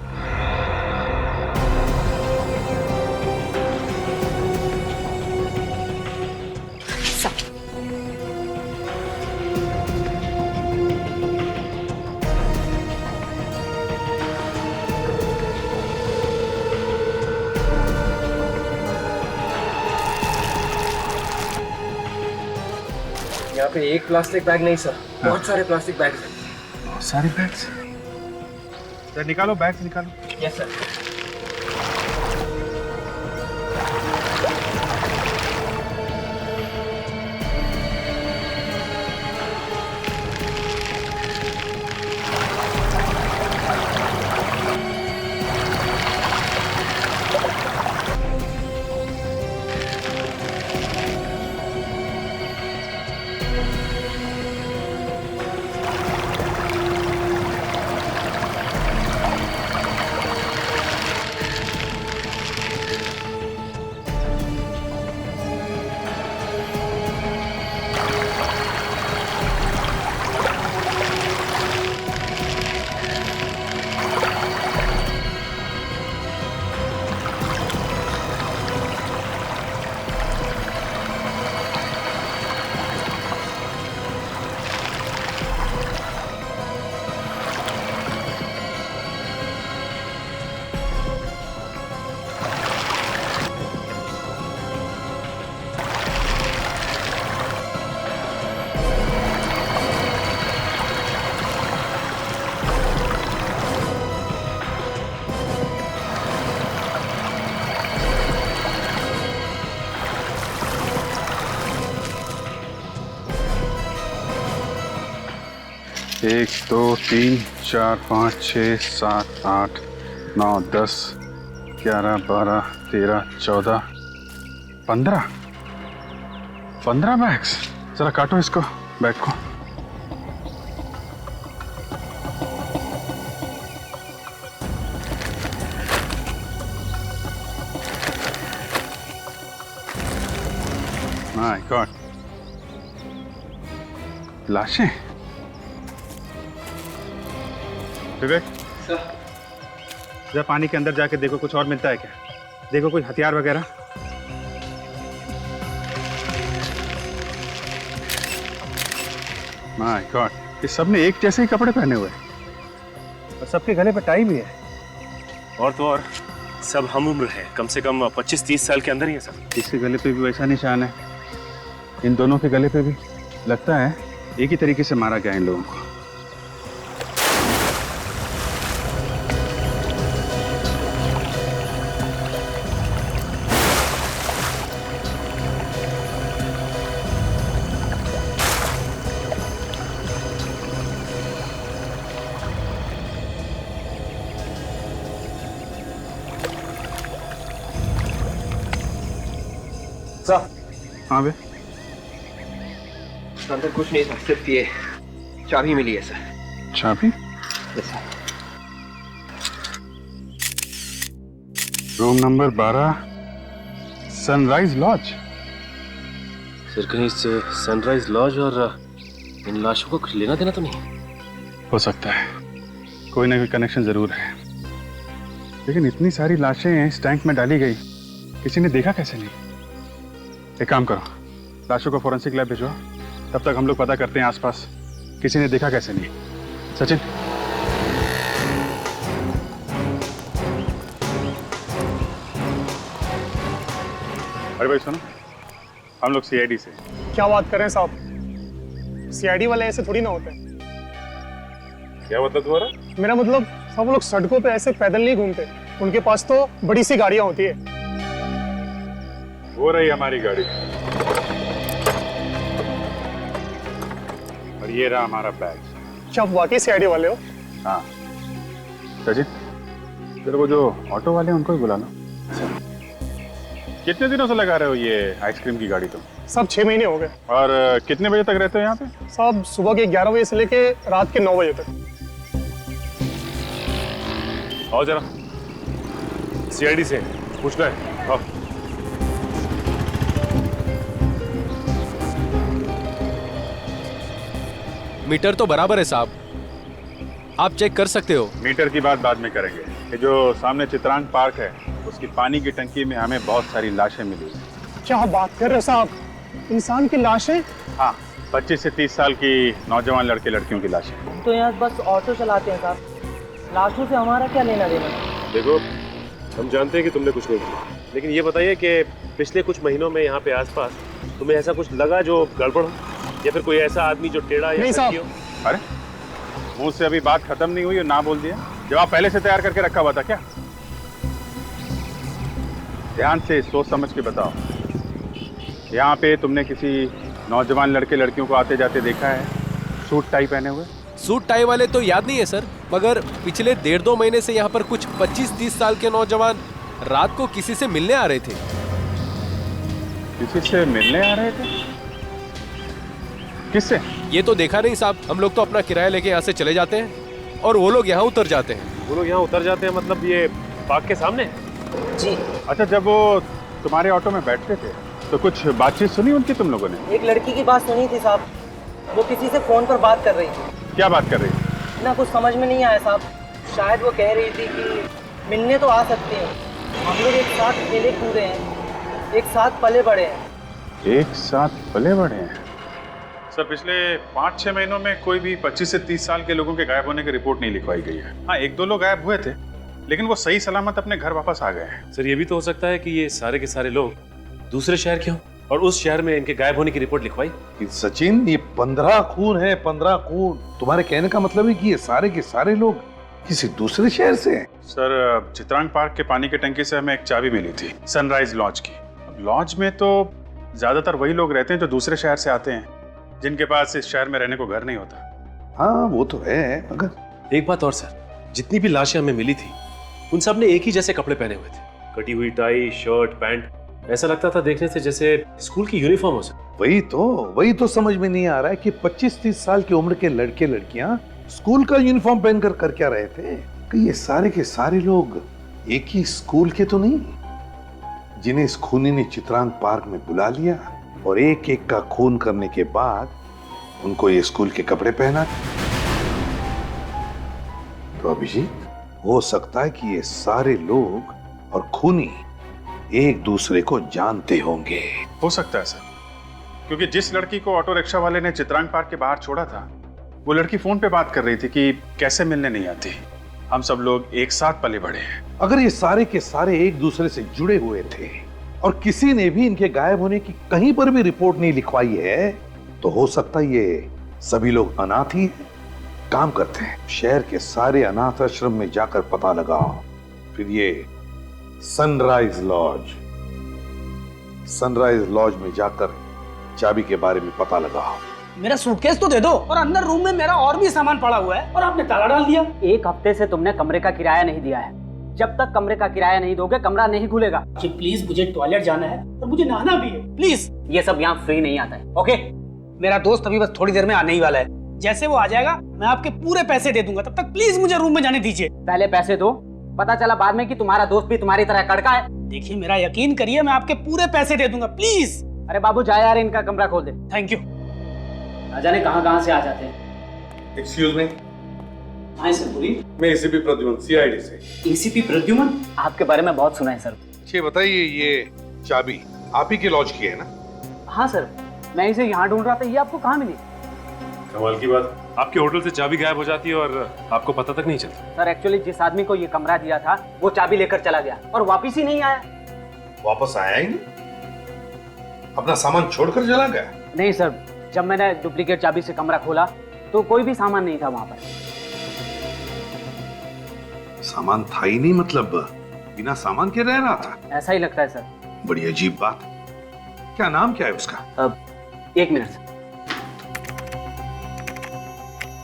यहाँ पे एक प्लास्टिक बैग नहीं सर, बहुत सारे प्लास्टिक बैग हैं। बहुत सारे बैग्स? सर निकालो, बैग्स निकालो। Yes sir. एक, दो, तीन, चार, पाँच, 6, 7, 8, 9, 10, 11, 12, 13, 14, 15 बैग्स। जरा काटो इसको, बैग को। माय गॉड, लाशें। विवेक सर, जरा पानी के अंदर जाके देखो कुछ और मिलता है क्या। देखो कोई हथियार वगैरह। माय गॉड, ये सब ने एक जैसे ही कपड़े पहने हुए हैं और सबके गले पे टाई भी है। और तो और सब हम उम्र है, कम से कम 25-30 साल के अंदर ही है सर। इसके गले पे भी वैसा निशान है, इन दोनों के गले पे भी। लगता है एक ही तरीके से मारा गया इन लोगों को। सर, हाँ बे, अंदर कुछ नहीं सर, सिर्फ ये चाबी मिली है सर। चाबी? Yes sir. Room number 12, sunrise lodge. Sir कहीं से सनराइज लॉज और इन लाशों को कुछ लेना देना तो नहीं? हो सकता है, कोई ना कोई कनेक्शन जरूर है, लेकिन इतनी सारी लाशें इस टैंक में डाली गई, किसी ने देखा कैसे नहीं? एक काम करो, लाशों को फोरेंसिक लैब भेजो, तब तक हम लोग पता करते हैं आसपास किसी ने देखा कैसे नहीं। सचिन, अरे भाई सुनो, हम लोग सीआईडी से। क्या बात कर रहे हैं साहब, सीआईडी वाले ऐसे थोड़ी ना होते हैं। क्या मतलब तुम्हारा? मेरा मतलब सब लोग सड़कों पे ऐसे पैदल नहीं घूमते, उनके पास तो बड़ी सी गाड़ियां होती है। वो रही हमारी गाड़ी और ये रहा हमारा बैग। क्या आप वाकई सीआईडी वाले हो? हाँ सचिन, तेरे को जो ऑटो वाले हैं उनको ही बुला लो। कितने दिनों से लगा रहे हो ये आइसक्रीम की गाड़ी तुम? सब 6 महीने हो गए। और कितने बजे तक रहते हो यहाँ पे? सब सुबह के 11 बजे से लेके रात के 9 बजे तक। आओ जरा, सीआईडी से पूछना है। आओ। मीटर तो बराबर है साहब, आप चेक कर सकते हो। मीटर की बात बाद में करेंगे। ये जो सामने चित्रांग पार्क है, उसकी पानी की टंकी में हमें बहुत सारी लाशें मिली। क्या बात कर रहे हो साहब, इंसान की लाशें? हाँ, 25 से 30 साल की नौजवान लड़के लड़कियों की लाशें। हम तो यहाँ बस ऑटो चलाते हैं साहब, लाशों से हमारा क्या लेना देना? देखो, हम जानते हैं कि तुमने कुछ नहीं किया, लेकिन ये बताइए कि पिछले कुछ महीनों में यहाँ पे आसपास तुम्हें ऐसा कुछ लगा जो गड़बड़ हो, या फिर कोई ऐसा आदमी जो टेढ़ा या सच्ची हो? अरे मुंह से अभी बात खत्म नहीं हुई और ना बोल दिया। जवाब पहले से तैयार करके रखा हुआ था क्या? ध्यान से सोच समझ के बताओ। यहाँ पे तुमने किसी नौजवान लड़के लड़कियों को आते जाते देखा है सूट टाई पहने हुए? सूट टाई वाले तो याद नहीं है सर, मगर पिछले 1.5-2 महीने से यहाँ पर कुछ 25-30 साल के नौजवान रात को किसी से मिलने आ रहे थे। किसी से मिलने आ रहे थे? किससे? ये तो देखा नहीं साहब, हम लोग तो अपना किराया लेके यहाँ से चले जाते हैं और वो लोग यहाँ उतर जाते हैं। वो लोग यहाँ उतर जाते हैं मतलब ये पार्क के सामने? जी। अच्छा, जब वो तुम्हारे ऑटो में बैठते थे तो कुछ बातचीत सुनी उनकी तुम लोगों ने? एक लड़की की बात सुनी थी साहब, वो किसी से फोन पर बात कर रही थी। क्या बात कर रही थी? ना कुछ समझ में नहीं आया साहब, शायद वो कह रही थी कि मिलने तो आ सकते हैं, हम लोग एक साथ खेले कूदे हैं, एक साथ पले बड़े हैं। एक साथ पले बड़े हैं? सर, पिछले 5-6 महीनों में कोई भी 25 से 30 साल के लोगों के गायब होने की रिपोर्ट नहीं लिखवाई गई है। हाँ, 1-2 लोग गायब हुए थे, लेकिन वो सही सलामत अपने घर वापस आ गए हैं। सर, ये भी तो हो सकता है कि ये सारे के सारे लोग दूसरे शहर के हों और उस शहर में इनके गायब होने की रिपोर्ट लिखवाई। सचिन, ये 15 खून है, 15 खून। तुम्हारे कहने का मतलब है कि ये सारे के सारे लोग किसी दूसरे शहर से हैं? सर, चित्रांग पार्क के पानी की टंकी से हमें एक चाबी मिली थी सनराइज लॉज की। लॉज में तो ज्यादातर वही लोग रहते हैं जो दूसरे शहर से आते हैं, जिनके पास इस शहर में रहने को घर नहीं होता। हाँ, वो तो है, मगर एक बात और सर, जितनी भी लाशें हमें मिली थी उन सब ने एक ही जैसे कपड़े पहने हुए थे, कटी हुई टाई, शर्ट, पैंट। ऐसा लगता था देखने से जैसे स्कूल की यूनिफॉर्म हो सके। वही तो समझ में नहीं आ रहा है कि 25-30 साल की उम्र के लड़के लड़कियां स्कूल का यूनिफॉर्म पहनकर कर क्या रहे थे? कि ये सारे के सारे लोग एक ही स्कूल के तो नहीं, जिन्हें इस खूनी ने चित्रांग पार्क में बुला लिया और एक एक का खून करने के बाद उनको ये स्कूल के कपड़े पहना। तो अभिजीत, हो सकता है कि ये सारे लोग और खूनी एक दूसरे को जानते होंगे। हो सकता है सर, क्योंकि जिस लड़की को ऑटो रिक्शा वाले ने चित्रांग पार्क के बाहर छोड़ा था, वो लड़की फोन पे बात कर रही थी कि कैसे मिलने नहीं आती, हम सब लोग एक साथ पले बड़े हैं। अगर ये सारे के सारे एक दूसरे से जुड़े हुए थे और किसी ने भी इनके गायब होने की कहीं पर भी रिपोर्ट नहीं लिखवाई है, तो हो सकता है ये सभी लोग अनाथ ही काम करते हैं। शहर के सारे अनाथ आश्रम में जाकर पता लगाओ, फिर ये सनराइज लॉज में जाकर चाबी के बारे में पता लगाओ। मेरा सूटकेस तो दे दो, और अंदर रूम में मेरा और भी सामान पड़ा हुआ है और आपने ताला डाल दिया। एक हफ्ते से तुमने कमरे का किराया नहीं दिया है। जब तक कमरे का किराया नहीं दोगे कमरा नहीं खुलेगा। जी प्लीज, मुझे टॉयलेट जाना है और मुझे नहाना भी है, प्लीज। ये सब यहाँ फ्री नहीं आता है, ओके? मेरा दोस्त अभी बस थोड़ी देर में आने ही वाला है। जैसे वो आ जाएगा मैं आपके पूरे पैसे दे दूंगा। तब तक प्लीज मुझे रूम में जाने दीजिए। पहले पैसे दो, पता चला बाद में कि तुम्हारा दोस्त भी तुम्हारी तरह कड़का है। देखिए मेरा यकीन करिए, मैं आपके पूरे पैसे दे दूंगा, प्लीज। अरे बाबू जा यार, इनका कमरा खोल दे। Thank you. ना जाने कहाँ से आ जाते हैं। Excuse me. हाँ सर बोलिए। मैं एसीपी प्रद्युमन, सीआईडी से। एसीपी प्रद्युमन? आपके बारे में बहुत सुना है सर। ये बताइए, ये चाबी आप ही के लॉज की है ना? हाँ सर, मैं इसे यहाँ ढूंढ रहा था, ये आपको कहाँ मिली? कमाल की बात, आपके होटल से चाबी गायब हो जाती है और आपको पता तक नहीं चलता। सर एक्चुअली जिस आदमी को ये कमरा दिया था वो चाबी लेकर चला गया और वापिस ही नहीं आया। वापस आया ही नहीं? अपना सामान छोड़कर चला गया? नहीं सर, जब मैंने डुप्लीकेट चाबी से कमरा खोला तो कोई भी सामान नहीं था वहां पर। सामान था ही नहीं? मतलब बिना सामान के रह रहा था? ऐसा ही लगता है सर। बड़ी अजीब बात। क्या नाम क्या है उसका? एक मिनट सर,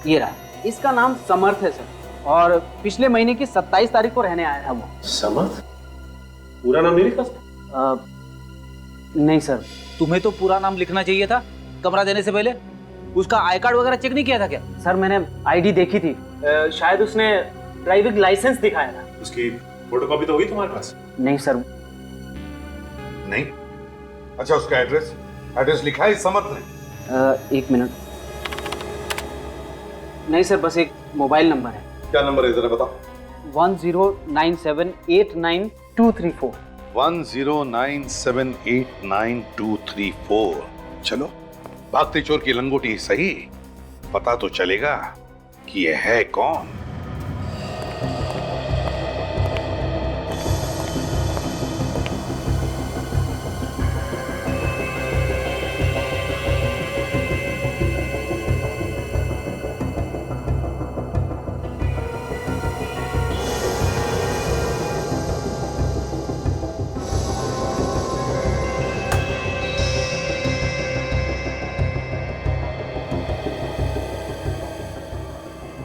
ये रहा, इसका नाम समर्थ है सर, और पिछले महीने की 27 तारीख को रहने आया था वो। समर्थ? पूरा नाम नहीं लिखा? नहीं सर। तुम्हें तो पूरा नाम लिखना चाहिए था कमरा देने से पहले। उसका आई कार्ड वगैरह चेक नहीं किया था क्या? सर मैंने आईडी देखी थी, शायद उसने ड्राइविंग लाइसेंस दिखाया था। उसकी फोटोकॉपी तो होगी तुम्हारे पास? नहीं सर। नहीं? अच्छा, उसका एड्रेस लिखा है समर्थ ने? एक मिनट। नहीं सर, बस एक मोबाइल नंबर है। क्या नंबर है जरा बताओ? 1097892234। 1097892234। चलो, भागते चोर की लंगोटी सही, पता तो चलेगा कि यह है कौन।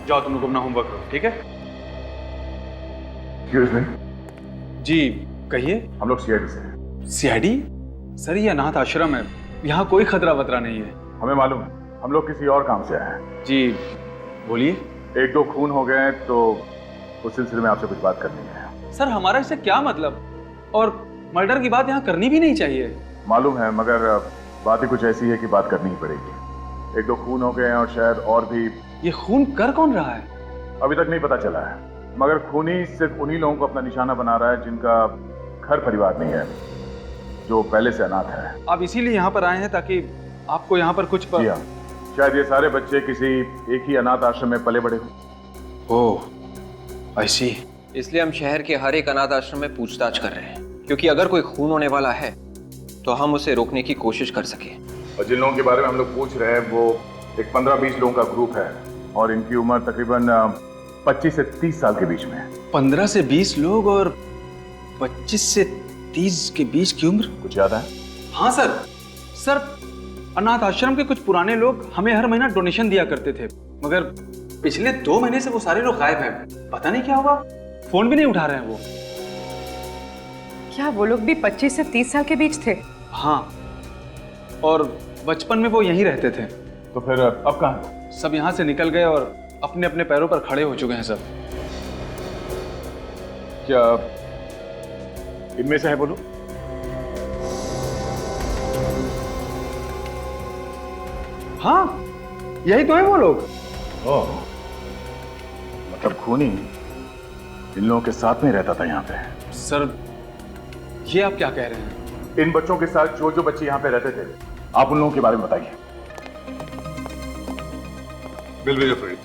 जाओ तुम लोग अपना होमवर्क करो, ठीक है? Excuse me. जी कहिए। हम लोग सीआईडी से हैं। सीआईडी? सर ये अनाथ आश्रम है, यहाँ कोई खतरा वतरा नहीं है। हमें मालूम है, हम लोग किसी और काम से आए हैं। जी बोलिए। 1-2 खून हो गए तो उस सिलसिले में आपसे कुछ बात करनी है। सर हमारा इससे क्या मतलब, और मर्डर की बात यहाँ करनी भी नहीं चाहिए। मालूम है, मगर बात ही कुछ ऐसी है कि बात करनी ही पड़ेगी। 1-2 खून हो गए हैं और शायद और भी। ये खून कर कौन रहा है? अभी तक नहीं पता चला है, मगर खूनी सिर्फ उन्हीं लोगों को अपना निशाना बना रहा है जिनका घर परिवार नहीं है, जो पहले से अनाथ है। आप इसीलिए यहाँ पर आए हैं ताकि आपको यहाँ पर कुछ जी हाँ, शायद ये सारे बच्चे किसी एक ही अनाथ आश्रम में पले बड़े हों। ओह आई सी। इसलिए हम शहर के हर एक अनाथ आश्रम में पूछताछ कर रहे हैं, क्योंकि अगर कोई खून होने वाला है तो हम उसे रोकने की कोशिश कर सके। और जिन लोगों के बारे में हम लोग पूछ रहे हैं वो एक 15-20 लोगों का ग्रुप है और इनकी उम्र तकरीबन 25 से 30 साल के बीच में है। 15 से 20 लोग और 25 से 30 के बीच की उम्र? कुछ ज्यादा है? हाँ सर। सर अनाथ आश्रम के कुछ पुराने लोग हमें हर महीना डोनेशन दिया करते थे, मगर पिछले 2 महीने से वो सारे लोग गायब हैं। पता नहीं क्या हुआ, फोन भी नहीं उठा रहे हैं वो। क्या वो लोग भी 25 से 30 साल के बीच थे? हाँ, और बचपन में वो यहीं रहते थे। तो फिर अब कहाँ? सब यहाँ से निकल गए और अपने अपने पैरों पर खड़े हो चुके हैं सब। क्या इनमें से है बोलो? हाँ यही तो है वो लोग। ओह, मतलब खूनी इन लोगों के साथ में रहता था यहाँ पे? सर ये आप क्या कह रहे हैं? इन बच्चों के साथ जो जो बच्चे यहाँ पे रहते थे, आप उन लोगों के बारे में बताइए। बिल भेजो फरीद।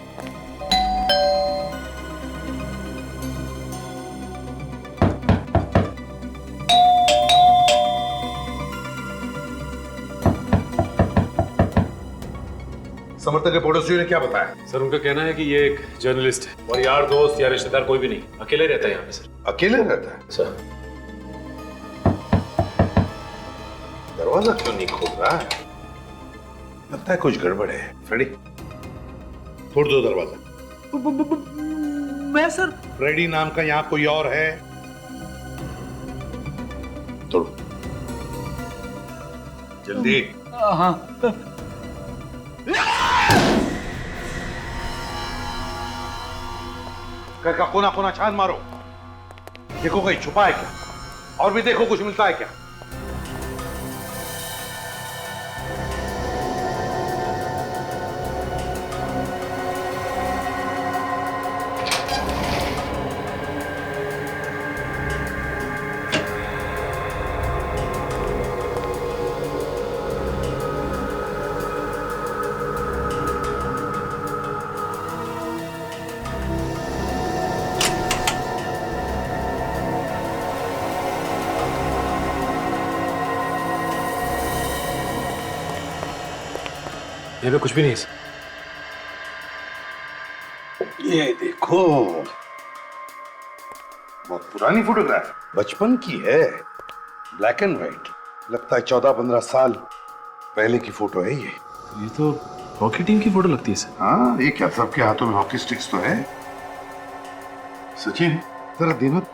समर्थक के पड़ोसियों ने क्या बताया? सर उनका कहना है कि ये एक जर्नलिस्ट है और यार दोस्त या रिश्तेदार कोई भी नहीं, अकेले रहता है यहाँ पे सर। अकेले रहता है? सर दरवाजा क्यों नहीं खोल रहा है? लगता है कुछ गड़बड़ है। फ्रेडी, तोड़ दो दरवाजा। मैं सर? फ्रेडी नाम का यहाँ कोई और है? तोड़ो जल्दी। हाँ। घर का कोना कोना छान मारो, देखो कहीं छुपा है क्या, और भी देखो कुछ मिलता है क्या। यहाँ पे कुछ भी नहीं है। ये देखो, बहुत पुरानी फोटोग्राफ, बचपन की है, ब्लैक एंड व्हाइट। लगता है 14-15 साल पहले की फोटो है ये तो हॉकी टीम की फोटो लगती है सर। हाँ, ये क्या सबके हाथों में हॉकी स्टिक्स तो है। सचिन जरा देना।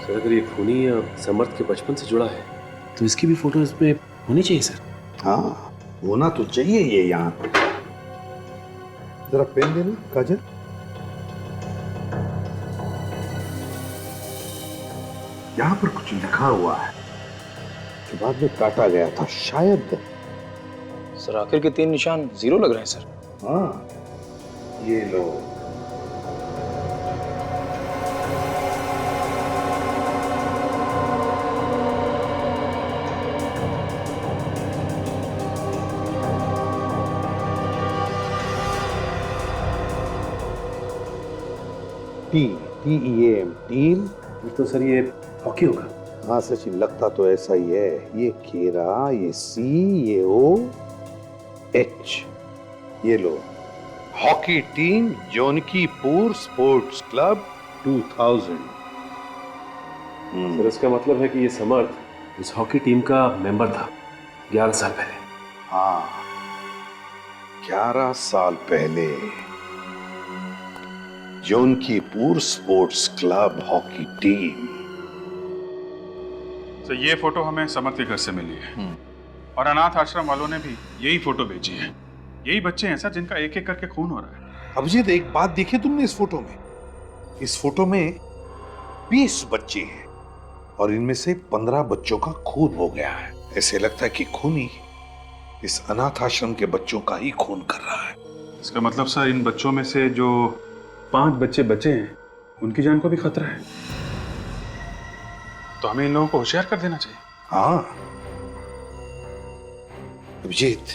सर अगर ये खूनी या समर्थ के बचपन से जुड़ा है तो इसकी भी फोटो इसमें होनी चाहिए सर। हाँ, होना तो चाहिए ये यहाँ पे। जरा पेन देना काजल। यहाँ पर कुछ लिखा हुआ है जो बाद में काटा गया था शायद। सर आखिर के 3 निशान 0 लग रहे हैं सर। हाँ, ये लो। TEAM team. तो सर ये हॉकी होगा। हाँ सचिन, लगता तो ऐसा ही है। ये खेरा, ये C, ये O, H। ये लो, hockey team Jaunkipur sports club 2000। Sir इसका मतलब है कि ये समर्थ इस हॉकी टीम का मेंबर था 11 साल पहले। हाँ, 11 साल पहले जौनकीपुर स्पोर्ट्स क्लब हॉकी टीम। तो ये फोटो हमें समर्थ के घर से मिली है और अनाथ आश्रम वालों ने भी यही फोटो भेजी है। यही बच्चे हैं सर जिनका एक एक करके खून हो रहा है। अभिजीत, एक बात देखी तुमने इस फोटो में? इस फोटो में 20 बच्चे हैं और इनमें से 15 बच्चों का खून हो गया है। ऐसे लगता है कि खूनी इस अनाथ आश्रम के बच्चों का ही खून कर रहा है। इसका मतलब सर इन बच्चों में से जो 5 बच्चे बचे हैं उनकी जान को भी खतरा है, तो हमें इन लोगों को होशियार कर देना चाहिए। हाँ अभिजीत,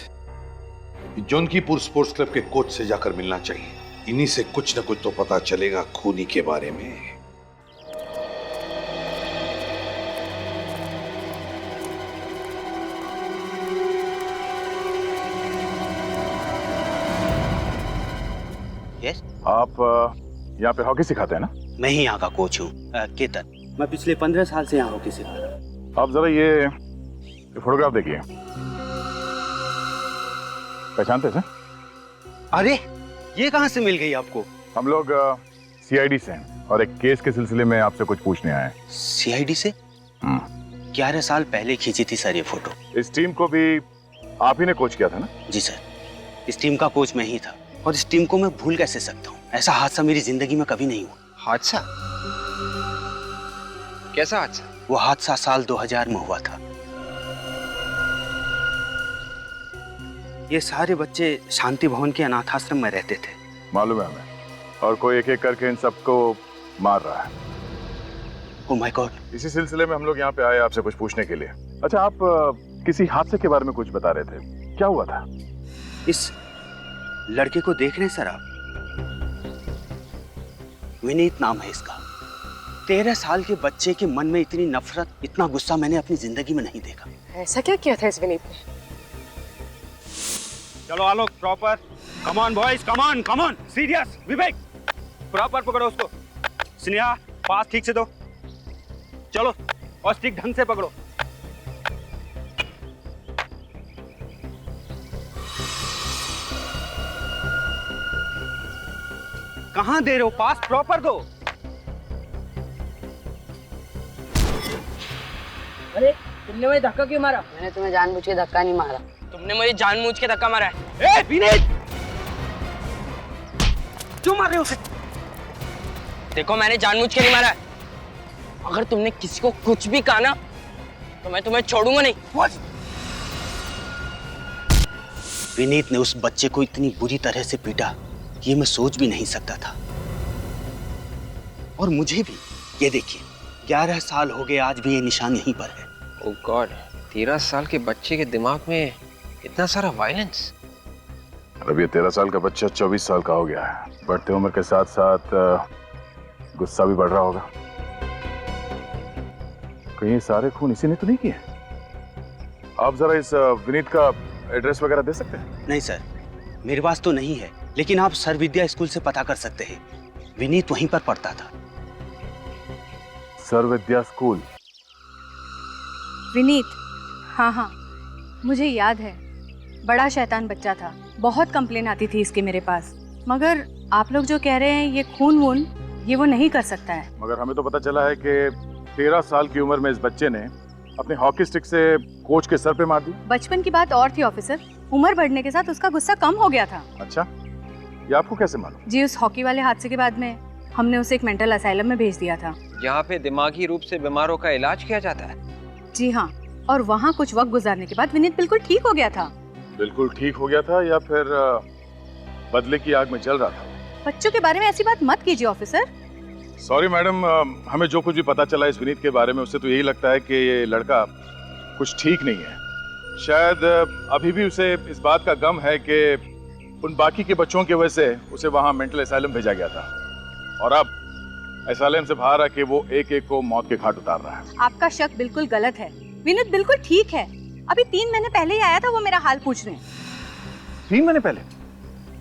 जौनकीपुर स्पोर्ट्स क्लब के कोच से जाकर मिलना चाहिए। इन्हीं से कुछ न कुछ तो पता चलेगा खूनी के बारे में। यस, आप यहाँ पे हॉकी सिखाते हैं ना? मैं ही यहाँ का कोच हूँ, केतन। मैं पिछले 15 साल से यहाँ हॉकी सिखा रहा हूँ। आप जरा ये फोटोग्राफ देखिए, पहचानते हैं? अरे ये कहाँ से मिल गई आपको? हम लोग CID से हैं और एक केस के सिलसिले में आपसे कुछ पूछने आए हैं। CID से? 11 साल पहले खींची थी सर ये फोटो। इस टीम को भी आप ही ने कोच किया था ना? जी सर, इस टीम का कोच मैं ही था और इस टीम को मैं भूल कैसे सकता हूँ? ऐसा हादसा मेरी जिंदगी में कभी नहीं हुआ। हादसा? कैसा हादसा? वो हादसा साल 2000 में हुआ था। ये सारे बच्चे शांति भवन के अनाथाश्रम में रहते थे। मालूम है हमें, और कोई एक एक करके इन सबको मार रहा है। ओह माय गॉड। इसी सिलसिले में हम लोग यहाँ पे आए आपसे कुछ पूछने के लिए। अच्छा, आप किसी हादसे के बारे में कुछ बता रहे थे, क्या हुआ था? इस लड़के को देख रहे हैं सर आप? विनीत नाम है इसका। 13 साल के बच्चे के मन में इतनी नफरत, इतना गुस्सा मैंने अपनी जिंदगी में नहीं देखा। ऐसा क्या किया था इस विनीत ने? चलो Alok, proper. Come on boys, come on, come on. Serious. Vivek, proper पकड़ो उसको। स्नेहा, पास ठीक से दो। चलो, और स्टिक ढंग से पकड़ो। कहां दे रहे हो? पास प्रॉपर दो। अरे तुमने मुझे धक्का क्यों मारा? मैंने तुम्हें जानबूझ के धक्का नहीं मारा। तुमने मुझे जानबूझ के धक्का मारा है। ए विनीत, क्यों मार रहे हो उसे? देखो मैंने जानबूझ के नहीं मारा है। अगर तुमने किसी को कुछ भी कहा ना तो मैं तुम्हें छोड़ूंगा नहीं। विनीत ने उस बच्चे को इतनी बुरी तरह से पीटा, ये मैं सोच भी नहीं सकता था। और मुझे भी, ये देखिए 11 साल हो गए, आज भी ये निशान यहीं पर है। ओह गॉड, 13 साल के बच्चे के दिमाग में इतना सारा वायलेंस। अब ये 13 साल का बच्चा 24 साल का हो गया है। बढ़ते उम्र के साथ साथ गुस्सा भी बढ़ रहा होगा। कहीं ये सारे खून इसी ने तो नहीं किए? आप जरा इस विनीत का एड्रेस वगैरह दे सकते हैं? नहीं सर, मेरे पास तो नहीं है, लेकिन आप सर विद्या स्कूल से पता कर सकते हैं। विनीत वहीं पर पढ़ता था। सर विद्या स्कूल? विनीत, हाँ हाँ मुझे याद है। बड़ा शैतान बच्चा था, बहुत कंप्लेन आती थी इसके मेरे पास। मगर आप लोग जो कह रहे हैं ये खून वून, ये वो नहीं कर सकता है। मगर हमें तो पता चला है कि 13 साल की उम्र में इस बच्चे ने अपने हॉकी स्टिक से कोच के सर पे मार दी। बचपन की बात और थी ऑफिसर, उम्र बढ़ने के साथ उसका गुस्सा कम हो गया था। अच्छा, ये आपको कैसे मालूम? जी, उस हॉकी वाले हादसे के बाद में हमने उसे एक मेंटल असाइलम में भेज दिया था। यहाँ पे दिमागी रूप से बीमारों का इलाज किया जाता है? जी हाँ, और वहाँ कुछ वक्त गुजारने के बाद विनीत बिल्कुल ठीक हो गया था। बिल्कुल ठीक हो गया था या फिर बदले की आग में जल रहा था? बच्चों के बारे में ऐसी बात मत कीजिए ऑफिसर। सॉरी मैडम, हमें जो कुछ भी पता चला इस विनीत के बारे में, उससे तो यही लगता है कि ये लड़का कुछ ठीक नहीं है। शायद अभी भी उसे इस बात का गम है कि उन बाकी के बच्चों की वजह से उसे वहाँ मेंटल असाइलम भेजा गया था, और अब असाइलम से बाहर आके वो एक एक को मौत के घाट उतार रहा है। आपका शक बिल्कुल गलत है। विनीत बिल्कुल ठीक है। अभी 3 महीने पहले ही आया था, वो मेरा हाल पूछ रहे हैं। 3 महीने पहले?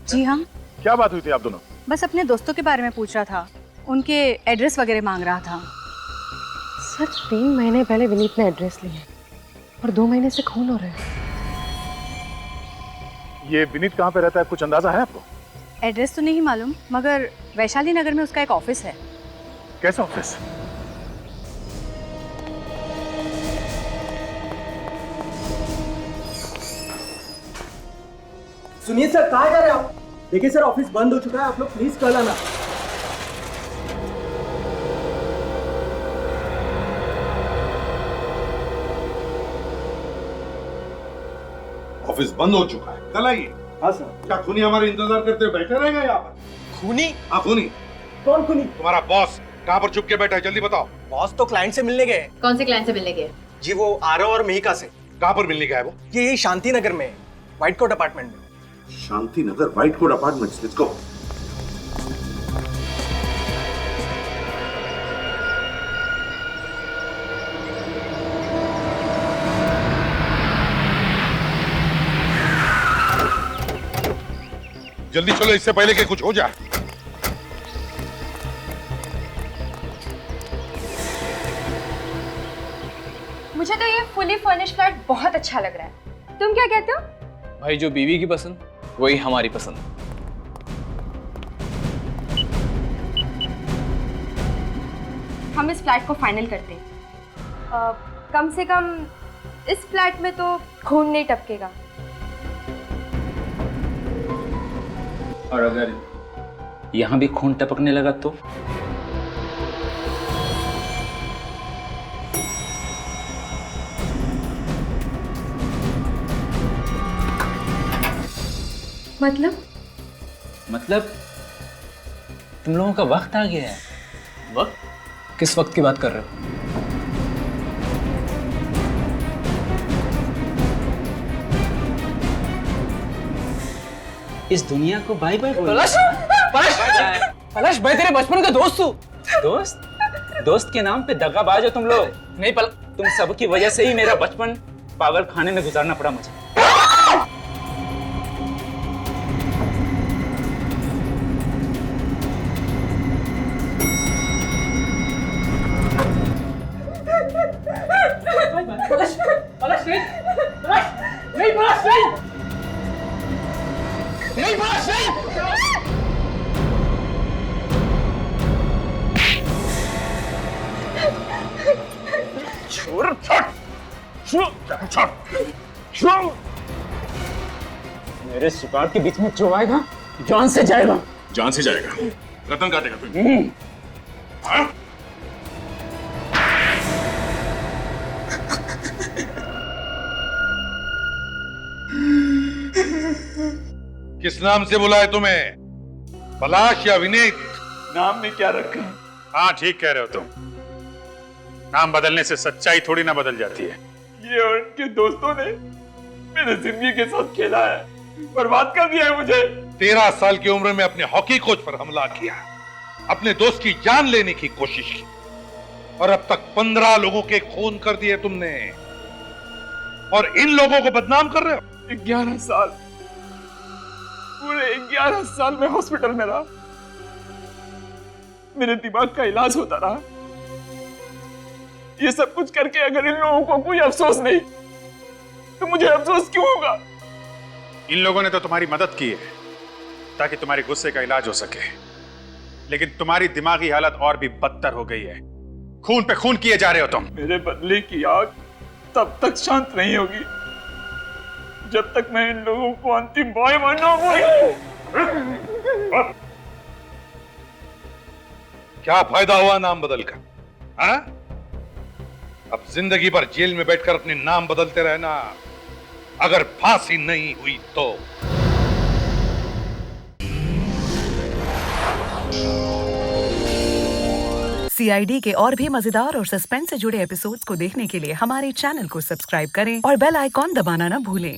जी हाँ। क्या बात हुई थी आप दोनों? बस अपने दोस्तों के बारे में पूछ रहा था, उनके एड्रेस वगैरह मांग रहा था। सर 3 महीने पहले विनीत ने एड्रेस लिया और 2 महीने से खून हो रहे हैं। ये विनीत कहाँ पे रहता है, कुछ अंदाजा है आपको? एड्रेस तो नहीं मालूम, मगर वैशाली नगर में उसका एक ऑफिस है। कैसा ऑफिस? सुनिए सर, कहाँ जा रहे हैं आप? देखिए सर, ऑफिस बंद हो चुका है, आप लोग प्लीज कल आना। ऑफिस बंद हो चुका है, कल आइए। हाँ सर। क्या खूनी हमारे इंतजार करते हुए बैठे रहेगा यहाँ पर? खूनी? हाँ खूनी। कौन खूनी? तुम्हारा बॉस कहाँ पर छुप के बैठा है, जल्दी बताओ। बॉस तो क्लाइंट से मिलने गए। कौन से क्लाइंट से मिलने गए? जी वो आरव और मिहिका से। कहाँ पर मिलने गया है वो? ये यही शांति नगर में, व्हाइट कोट अपार्टमेंट में। Shanti Nagar white coat apartment, let's go. जल्दी चलो, इससे पहले कि कुछ हो जाए। मुझे तो ये फुली फर्निश्ड फ्लैट बहुत अच्छा लग रहा है। तुम क्या कहते हो? भाई जो बीवी की पसंद वही हमारी पसंद। हम इस फ्लैट को फाइनल करते हैं। कम से कम इस फ्लैट में तो खून नहीं टपकेगा। और अगर यहाँ भी खून टपकने लगा तो? मतलब तुम लोगों का वक्त आ गया है। वक्त? किस वक्त की बात कर रहे हो? इस दुनिया को बाय बाय बोलो। पलाश भाई तेरे बचपन का दोस्त हूँ। दोस्त? दोस्त के नाम पे दगाबाज हो तुम लोग। नहीं तुम सब की वजह से ही मेरा बचपन पागल खाने में गुजारना पड़ा मुझे। पलाश नहीं, पलाश नहीं। मेरे शिकार के बीच में जो आएगा जान से जाएगा। जान से जाएगा। गर्दन काटेगा तुम। किस नाम से बुलाए तुम्हें? पलाश या विनीत? नाम में क्या रखा? हाँ ठीक कह रहे हो तुम। नाम बदलने से सच्चाई थोड़ी ना बदल जाती है। ये उनके दोस्तों ने मेरे जिंदगी के साथ खेला है, बर्बाद कर दिया है मुझे। 13 साल की उम्र में अपने हॉकी कोच पर हमला किया, अपने दोस्त की जान लेने की कोशिश की और अब तक 15 लोगों के खून कर दिए तुमने और इन लोगों को बदनाम कर रहे हो। 11 साल, पूरे 11 साल में हॉस्पिटल में रहा, मेरे दिमाग का इलाज होता रहा। ये सब कुछ करके अगर इन लोगों को कोई अफसोस नहीं तो मुझे अफसोस क्यों होगा? इन लोगों ने तो तुम्हारी मदद की है ताकि तुम्हारे गुस्से का इलाज हो सके, लेकिन तुम्हारी दिमागी हालत और भी बदतर हो गई है। खून पे खून किए जा रहे हो तुम। मेरे बदले की आग तब तक शांत नहीं होगी जब तक मैं इन लोगों को अंतिम बॉय बनना। क्या फायदा हुआ नाम बदलकर? हाँ? अब जिंदगी भर जेल में बैठकर अपने नाम बदलते रहना, अगर फांसी नहीं हुई तो। CID के और भी मजेदार और सस्पेंस से जुड़े एपिसोड्स को देखने के लिए हमारे चैनल को सब्सक्राइब करें और बेल आइकॉन दबाना ना भूलें।